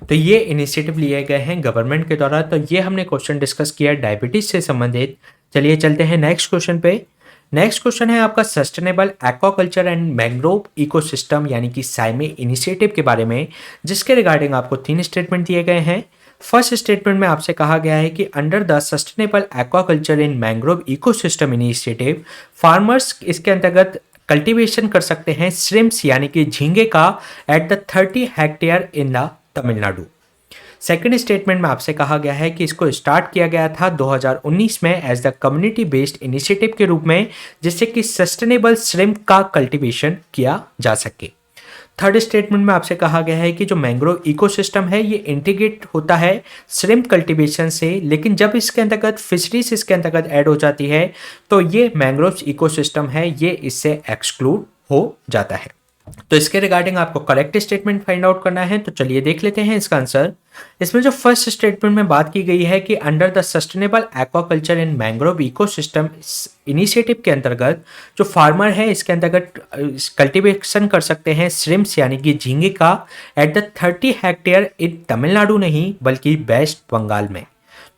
तो ये इनिशिएटिव लिए गए हैं गवर्नमेंट के द्वारा। तो ये हमने क्वेश्चन डिस्कस किया डायबिटीज से संबंधित। चलिए चलते हैं नेक्स्ट क्वेश्चन पे। नेक्स्ट क्वेश्चन है आपका sustainable aquaculture and mangrove ecosystem यानी कि साइमे इनिशिएटिव के बारे में, जिसके रिगार्डिंग आपको 3 स्टेटमेंट दिए गए हैं। फर्स्ट स्टेटमेंट में आपसे कहा गया है कि under the sustainable aquaculture in mangrove ecosystem initiative farmers इसके अंतर्गत कल्टीवेशन कर सकते हैं श्रिम्प्स यानी कि झींगे का at the 30 hectare in the Tamil Nadu. Second statement में आपसे कहा गया है कि इसको स्टार्ट किया गया था 2019 में as the community based initiative के रूप में, जिससे कि सस्टेनेबल श्रिम्प का कल्टीवेशन किया जा सके। थर्ड स्टेटमेंट में आपसे कहा गया है कि जो मैंग्रोव इकोसिस्टम है ये इंटीग्रेट होता है श्रिम्प कल्टीवेशन से, लेकिन जब इसके अंतर्गत फिशरीज इसके अंतर्गत ऐड हो जाती है तो ये मैंग्रोव इकोसिस्टम है ये इससे एक्सक्लूड हो जाता है। तो इसके रिगार्डिंग आपको करेक्ट स्टेटमेंट फाइंड आउट करना है। तो चलिए देख लेते हैं इसका आंसर। इसमें जो फर्स्ट स्टेटमेंट में बात की गई है कि under the sustainable aquaculture in mangrove ecosystem initiative के अंतर्गत जो फार्मर है इसके अंतर्गत कल्टीवेशन कर सकते हैं श्रिम्प्स यानी कि झींगे का एट द 30 हेक्टेयर इन तमिलनाडु नहीं बल्कि वेस्ट बंगाल में।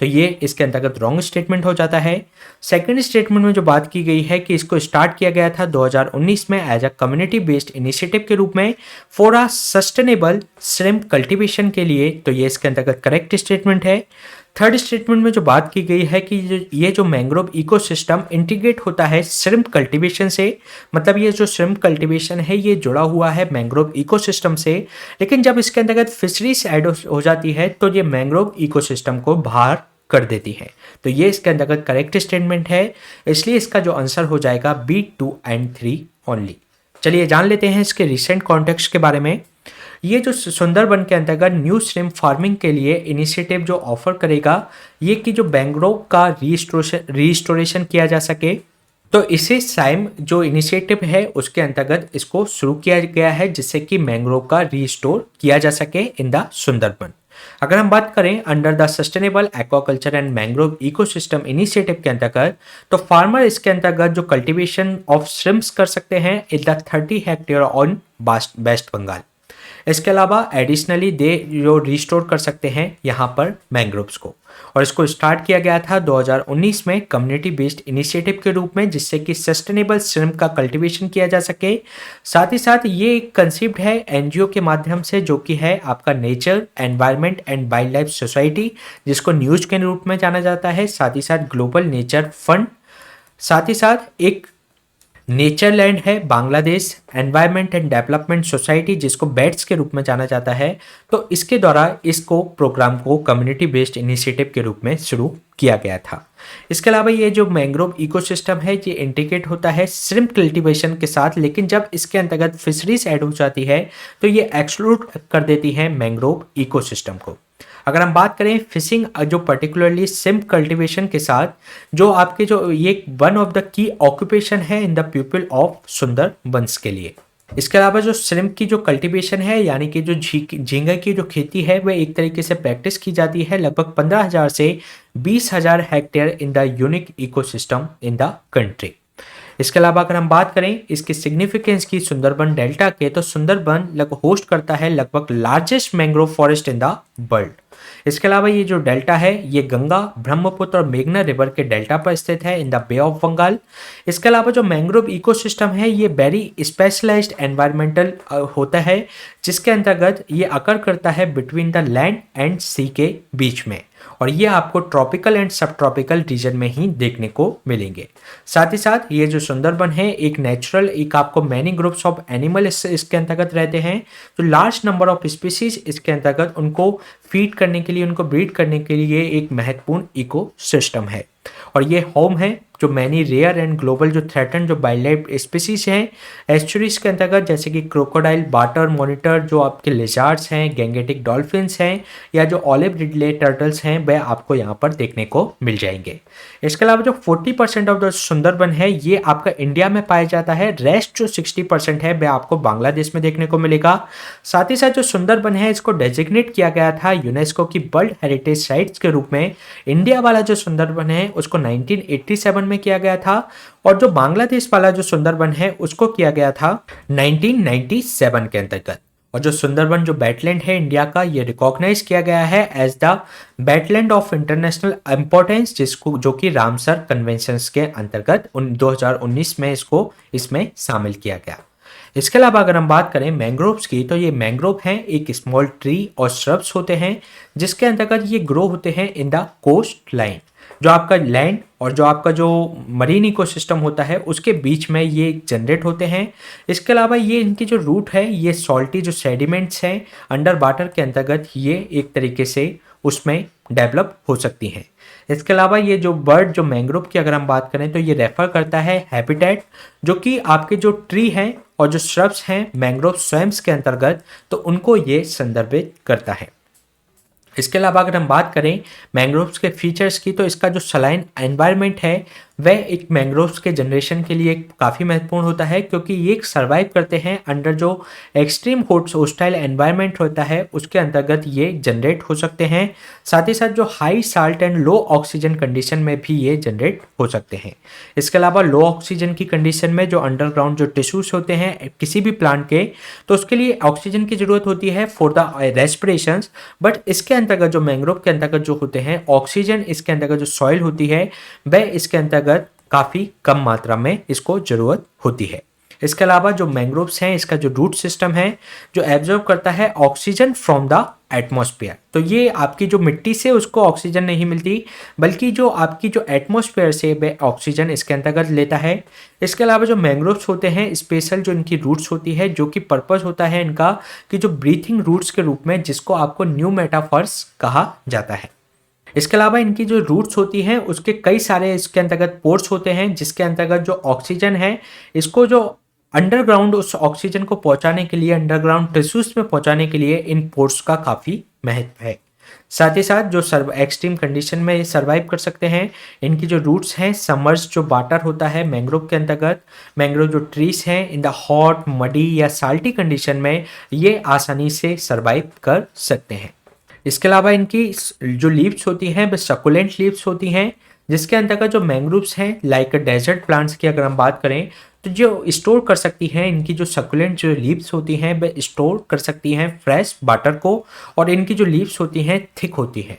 तो ये इसके अंतर्गत रॉन्ग स्टेटमेंट हो जाता है। सेकंड स्टेटमेंट में जो बात की गई है कि इसको स्टार्ट किया गया था 2019 में as a community based initiative के रूप में for a sustainable shrimp cultivation के लिए, तो ये इसके अंतर्गत करेक्ट स्टेटमेंट है। थर्ड स्टेटमेंट में जो बात की गई है कि ये जो मैंग्रोव इकोसिस्टम इंटीग्रेट होता है श्रिम्प कल्टीवेशन से, मतलब ये जो श्रिम्प कल्टीवेशन है ये जुड़ा हुआ है मैंग्रोव इकोसिस्टम से, लेकिन जब इसके अंतर्गत फिशरीज ऐड हो जाती है तो ये मैंग्रोव इकोसिस्टम को बाहर कर देती है। तो ये इसके अंतर्गत करेक्ट स्टेटमेंट है, इसलिए इसका जो आंसर हो जाएगा B 2 and 3 ओनली। चलिए जान लेते हैं इसके रिसेंट कॉन्टेक्स्ट के बारे में। ये जो सुंदरबन के अंतर्गत न्यू श्रिम्प फार्मिंग के लिए इनिशिएटिव जो ऑफर करेगा ये कि जो मैंग्रोव का रीस्टोरेशन किया जा सके, तो इसे साइम जो इनिशिएटिव है उसके अंतर्गत इसको शुरू किया गया है जिससे कि मैंग्रोव का रीस्टोर किया जा सके इन द सुंदरबन। अगर हम बात करें under the sustainable aquaculture and mangrove ecosystem initiative के अंतर्गत, तो फार्मर इसके अंतर्गत जो कल्टीवेशन ऑफ श्रिम्प्स कर सकते हैं in the 30 hectare on West Bengal. इसके अलावा एडिशनली दे जो रिस्टोर कर सकते हैं यहाँ पर मैंग्रोव्स को, और इसको स्टार्ट किया गया था 2019 में कम्युनिटी बेस्ड इनिशिएटिव के रूप में, जिससे कि सस्टेनेबल श्रिम्प का कल्टीवेशन किया जा सके। साथ ही साथ ये एक कंसेप्ट है एनजीओ के माध्यम से, जो कि है आपका nature environment and wild life society, जिसको न्यूज के रूप में जाना जाता है। साथ ही साथ ग्लोबल नेचर फंड, साथ ही साथ एक नेचरलैंड है Bangladesh environment and development society, जिसको बेट्स के रूप में जाना जाता है। तो इसके द्वारा इसको प्रोग्राम को कम्युनिटी बेस्ड इनिशिएटिव के रूप में शुरू किया गया था। इसके अलावा ये जो मैंग्रोव इकोसिस्टम है ये इंटीग्रेट होता है श्रिम्प कल्टीवेशन के साथ, लेकिन जब इसके अंतर्गत फिशरीज ऐड हो जाती है तो ये एक्सक्लूड कर देती है मैंग्रोव इकोसिस्टम को। अगर हम बात करें फिशिंग जो पर्टिकुलरली श्रिम्प कल्टीवेशन के साथ, जो आपके जो ये वन ऑफ द की ऑक्यूपेशन है in the people of Sundarbans के लिए। इसके अलावा जो श्रिम्प की जो कल्टीवेशन है यानी कि जो झींगा की जो खेती है वह एक तरीके से प्रैक्टिस की जाती है लगभग 15,000 से 20,000 hectare in the unique ecosystem in the country. इसके अलावा अगर हम बात करें इसकी सिग्निफिकेंस की सुंदरबन डेल्टा के, तो सुंदरबन होस्ट करता है लगभग largest mangrove forest in the world. इसके अलावा ये जो डेल्टा है ये गंगा, ब्रह्मपुत्र और मेघना रिवर के डेल्टा पर स्थित है in the Bay of Bengal. इसके अलावा जो मैंग्रोव इकोसिस्टम है ये वेरी स्पेशलाइज्ड एनवायरमेंटल होता है, जिसके अंतर्गत ये अकर करता है बिटवीन द लैंड एंड सी के बीच में, और ये आपको ट्रॉपिकल एंड सब ट्रॉपिकल रीजन में ही देखने को मिलेंगे। साथ ही साथ ये जो सुंदरबन है एक नेचुरल एक आपको मैनी ग्रुप्स ऑफ एनिमल इसके अंतर्गत रहते हैं, तो लार्ज नंबर ऑफ स्पीसीज इसके अंतर्गत उनको फीड करने के लिए, उनको ब्रीड करने के लिए एक महत्वपूर्ण इको सिस्टम है। और ये होम है जो मैनी रेयर एंड ग्लोबल जो थ्रेटन जो वाइल्ड लाइफ स्पीसीज हैं एस्चुरीज के अंतर्गत, जैसे कि क्रोकोडाइल, बाटर मॉनिटर, जो आपके लिजार्ड्स हैं, गैंगेटिक डॉल्फिन्स हैं, या जो ऑलिव रिडले टर्टल्स हैं वह आपको यहाँ पर देखने को मिल जाएंगे। इसके अलावा जो 40% ऑफ द सुंदरबन है ये आपका इंडिया में पाया जाता है, रेस्ट जो 60% है वह आपको बांग्लादेश में देखने को मिलेगा। साथ ही साथ जो सुंदरबन है इसको डेजिग्नेट किया गया था यूनेस्को की वर्ल्ड हेरिटेज साइट्स के रूप में। इंडिया वाला जो सुंदरबन है उसको 1987 में किया गया था, और जो बांग्लादेश वाला जो सुंदरबन है उसको किया गया था 1997 के अंतर्गत। और जो सुंदरबन जो बैटलैंड है इंडिया का ये रिकॉग्नाइज किया गया है as the wetland of international importance, जिसको जो कि रामसर कन्वेंशंस के अंतर्गत 2019 में इसको इसमें शामिल किया गया। इसके अलावा अगर हम बात करें मैंग्रोव्स की, तो ये मैंग्रोव हैं एक स्मॉल ट्री और श्रब्स होते हैं, जिसके अंतर्गत ये ग्रो होते हैं इन द कोस्ट लाइन, जो आपका लैंड और जो आपका जो मरीन इकोसिस्टम होता है उसके बीच में ये जनरेट होते हैं। इसके अलावा ये इनकी जो रूट है ये सॉल्टी जो सेडिमेंट्स हैं अंडर वाटर के अंतर्गत ये एक तरीके से उसमें डेवलप हो सकती हैं। इसके अलावा ये जो बर्ड जो मैंग्रोव की अगर हम बात करें तो ये रेफर करता है हैबिटेट, जो कि आपके जो ट्री हैं और जो श्रब्स हैं मैंग्रोव स्वयम्स के अंतर्गत, तो उनको ये संदर्भित करता है। इसके अलावा अगर हम बात करें मैंग्रोव्स के फीचर्स की, तो इसका जो सलाइन एनवायरनमेंट है वह एक मैंग्रोव्स के जनरेशन के लिए काफ़ी महत्वपूर्ण होता है, क्योंकि ये सर्वाइव करते हैं अंडर जो एक्सट्रीम होस्टाइल एनवायरनमेंट होता है उसके अंतर्गत ये जनरेट हो सकते हैं। साथ ही साथ जो high salt and low oxygen condition में भी ये जनरेट हो सकते हैं। इसके अलावा लो ऑक्सीजन की कंडीशन में जो अंडरग्राउंड जो टिश्यूज होते हैं किसी भी प्लांट के, तो उसके लिए ऑक्सीजन की जरूरत होती है फॉर द रेस्पिरेशन, बट इसके अंतर्गत जो मैंग्रोव के अंतर्गत जो होते हैं ऑक्सीजन इसके अंतर्गत जो सॉइल होती है वह इसके अंतर्गत काफी कम मात्रा में इसको जरूरत होती है। इसके अलावा जो मैंग्रोव्स हैं इसका जो रूट सिस्टम है जो एब्जॉर्ब करता है ऑक्सीजन फ्रॉम द एटमॉस्फेयर, तो ये आपकी जो मिट्टी से उसको ऑक्सीजन नहीं मिलती, बल्कि जो आपकी जो एटमॉस्फेयर से वह ऑक्सीजन इसके अंतर्गत लेता है। इसके अलावा जो मैंग्रोव्स होते हैं स्पेशल जो इनकी रूट्स होती है, जो कि पर्पस होता है इनका कि जो ब्रीथिंग रूट्स के रूप में, जिसको आपको न्यू मेटाफर्स कहा जाता है। इसके अलावा इनकी जो रूट्स होती हैं उसके कई सारे इसके अंतर्गत पोर्स होते हैं, जिसके अंतर्गत जो ऑक्सीजन है इसको जो अंडरग्राउंड उस ऑक्सीजन को पहुंचाने के लिए, अंडरग्राउंड टिश्यूज में पहुंचाने के लिए इन पोर्स का काफ़ी महत्व है। साथ ही साथ जो एक्सट्रीम कंडीशन में सर्वाइव कर सकते हैं, इनकी जो रूट्स हैं समर्स जो वाटर होता है मैंग्रोव के अंतर्गत, मैंग्रोव जो ट्रीज हैं इन द हॉट मडी या साल्टी कंडीशन में ये आसानी से सर्वाइव कर सकते हैं। इसके अलावा इनकी जो लीव्स होती हैं वह सकुलेंट लीव्स होती हैं, जिसके अंतर्गत जो मैंग्रोव्स हैं लाइक डेजर्ट प्लांट्स की अगर हम बात करें तो जो स्टोर कर सकती हैं इनकी जो सकुलेंट जो लीव्स होती हैं वह स्टोर कर सकती हैं फ्रेश वाटर को, और इनकी जो लीव्स होती हैं थिक होती हैं।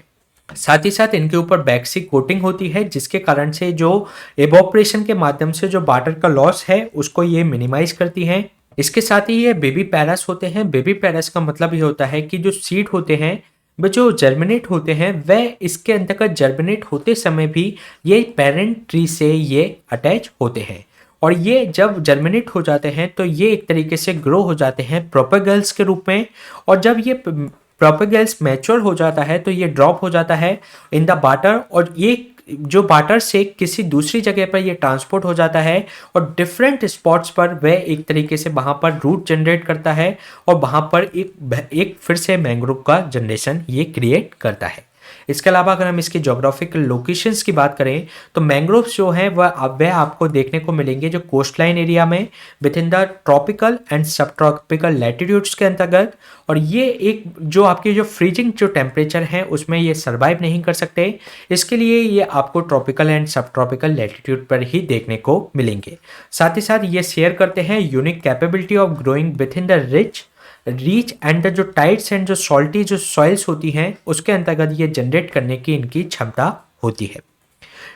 साथ ही साथ इनके ऊपर वैक्सी कोटिंग होती है जिसके कारण से जो एवोपरेशन के माध्यम से जो वाटर का लॉस है उसको ये मिनिमाइज करती हैं। इसके साथ ही ये बेबी पैरस होते हैं। बेबी पैरस का मतलब ये होता है कि जो सीड होते हैं वह जो जर्मिनेट होते हैं वह इसके अंतर्गत जर्मिनेट होते समय भी ये पेरेंट ट्री से ये अटैच होते हैं, और ये जब जर्मिनेट हो जाते हैं तो ये एक तरीके से ग्रो हो जाते हैं प्रोपेगल्स के रूप में, और जब ये प्रोपेगल्स मैच्योर हो जाता है तो ये ड्रॉप हो जाता है इन द वाटर, और ये जो वाटर से किसी दूसरी जगह पर ये ट्रांसपोर्ट हो जाता है और डिफरेंट स्पॉट्स पर वह एक तरीके से वहाँ पर रूट जनरेट करता है और वहाँ पर एक फिर से मैंग्रोव का जनरेशन ये क्रिएट करता है। इसके अलावा अगर हम इसकी जोग्राफिकल लोकेशंस की बात करें तो मैंग्रोव्स जो हैं वह आपको देखने को मिलेंगे जो कोस्ट लाइन एरिया में with in the tropical and सब ट्रॉपिकल लैटिट्यूड्स के अंतर्गत, और ये एक जो आपके जो फ्रीजिंग जो टेम्परेचर है उसमें ये सर्वाइव नहीं कर सकते। इसके लिए ये आपको ट्रॉपिकल एंड सब ट्रॉपिकल लैटिट्यूड पर ही देखने को मिलेंगे। साथ ही साथ ये शेयर करते हैं unique capability of growing with in the reach and the जो टाइड्स एंड जो सॉल्टी जो सॉइल्स होती हैं उसके अंतर्गत ये जनरेट करने की इनकी क्षमता होती है।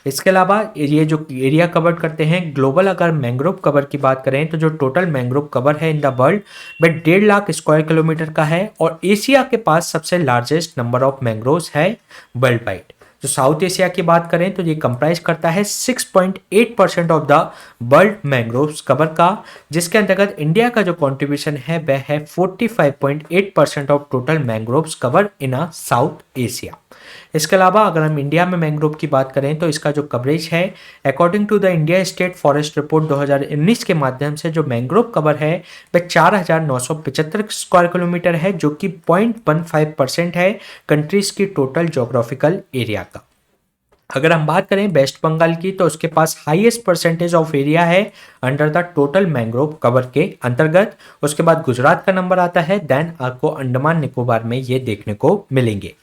इसके अलावा ये जो एरिया कवर करते हैं ग्लोबल, अगर मैंग्रोव कवर की बात करें तो जो टोटल मैंग्रोव कवर है इन द वर्ल्ड वह 1.5 लाख स्क्वायर किलोमीटर का है, और एशिया के पास सबसे लार्जेस्ट नंबर ऑफ मैंग्रोव्स है वर्ल्ड वाइड। जो साउथ एशिया की बात करें तो ये कंप्राइज करता है 6.8% of the world mangroves cover का, जिसके अंतर्गत इंडिया का जो कंट्रीब्यूशन है वह है 45.8% of total mangroves cover in a south Asia. इसके अलावा अगर हम इंडिया में मैंग्रोव की बात करें तो इसका जो कवरेज है according to the India state forest report 2019 के माध्यम से जो मैंग्रोव कवर है वह 4,975 स्क्वायर किलोमीटर है, जो कि 0.15% है कंट्रीज की टोटल जोग्राफिकल एरिया का। अगर हम बात करें वेस्ट बंगाल की तो उसके पास हाईएस्ट परसेंटेज ऑफ एरिया है under the total mangrove cover के अंतर्गत। उसके बाद गुजरात का नंबर आता है, देन आपको अंडमान निकोबार में ये देखने को मिलेंगे।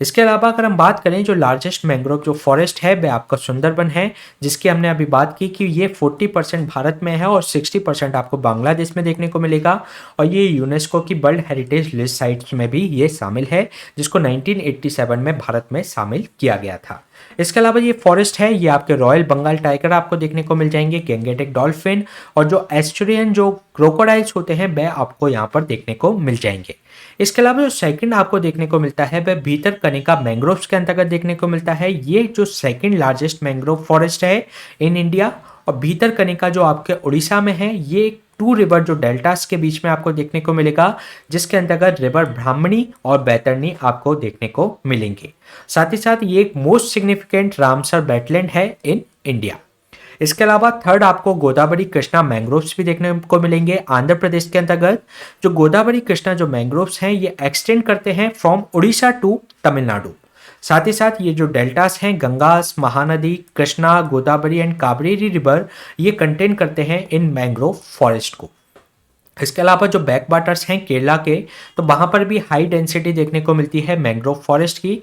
इसके अलावा अगर हम बात करें जो लार्जेस्ट मैंग्रोव जो फॉरेस्ट है वह आपका सुंदरबन है, जिसकी हमने अभी बात की कि ये 40% भारत में है और 60% आपको बांग्लादेश में देखने को मिलेगा, और ये यूनेस्को की वर्ल्ड हेरिटेज लिस्ट साइट्स में भी ये शामिल है, जिसको 1987 में भारत में शामिल किया गया था। इसके अलावा ये फॉरेस्ट है, ये आपके रॉयल बंगाल टाइगर आपको देखने को मिल जाएंगे, गैंगेटिक डॉल्फिन और जो एस्टुरियन जो क्रोकोडाइल्स होते हैं वह आपको यहाँ पर देखने को मिल जाएंगे। इसके अलावा जो सेकंड आपको देखने को मिलता है वह भीतरकनिका मैंग्रोव्स के अंतर्गत देखने को मिलता है। ये जो सेकंड लार्जेस्ट मैंग्रोव फॉरेस्ट है इन इंडिया, और भीतरकनिका जो आपके उड़ीसा में है ये 2 रिवर जो डेल्टास के बीच में आपको देखने को मिलेगा, जिसके अंतर्गत रिवर ब्राह्मणी और बैतरणी आपको देखने को मिलेंगे। साथ ही साथ ये एक मोस्ट सिग्निफिकेंट रामसर वेटलैंड है इन इंडिया। इसके अलावा थर्ड आपको गोदावरी कृष्णा मैंग्रोव्स भी देखने को मिलेंगे आंध्र प्रदेश के अंतर्गत। जो गोदावरी कृष्णा जो मैंग्रोव्स हैं ये एक्सटेंड करते हैं फ्रॉम उड़ीसा टू तमिलनाडु। साथ ही साथ ये जो डेल्टास हैं गंगा, महानदी, कृष्णा, गोदावरी एंड कावेरी रिवर ये कंटेन करते हैं इन मैंग्रोव फॉरेस्ट को। इसके अलावा जो बैक वाटर्स हैं केरला के, तो वहाँ पर भी हाई डेंसिटी देखने को मिलती है मैंग्रोव फॉरेस्ट की।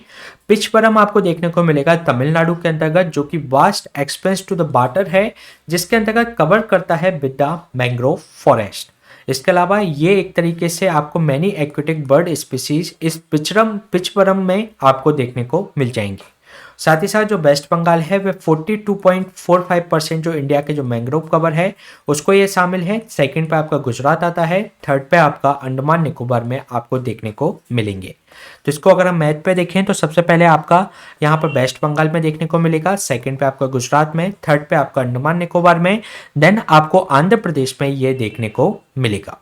पिचवरम आपको देखने को मिलेगा तमिलनाडु के अंतर्गत, जो कि vast expanse to the water है, जिसके अंतर्गत कवर करता है विद द मैंग्रोव फॉरेस्ट। इसके अलावा ये एक तरीके से आपको मैनी एक्वेटिक बर्ड स्पीसीज इस पिचवरम में आपको देखने को मिल जाएंगी। साथ ही साथ जो वेस्ट बंगाल है वह 42.45% जो इंडिया के जो मैंग्रोव कवर है उसको ये शामिल है। सेकंड पे आपका गुजरात आता है, थर्ड पे आपका अंडमान निकोबार में आपको देखने को मिलेंगे। तो इसको अगर हम मैथ पे देखें तो सबसे पहले आपका यहाँ पर वेस्ट बंगाल में देखने को मिलेगा, सेकंड पे आपका गुजरात में, थर्ड पे आपका अंडमान निकोबार में, देन आपको आंध्र प्रदेश में ये देखने को मिलेगा।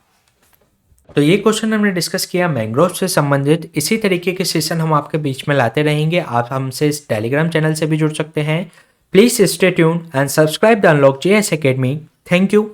तो ये क्वेश्चन हमने डिस्कस किया मैंग्रोव से संबंधित। इसी तरीके के सेशन हम आपके बीच में लाते रहेंगे। आप हमसे इस टेलीग्राम चैनल से भी जुड़ सकते हैं। Please stay tune and subscribe the unlock JS academy. Thank you.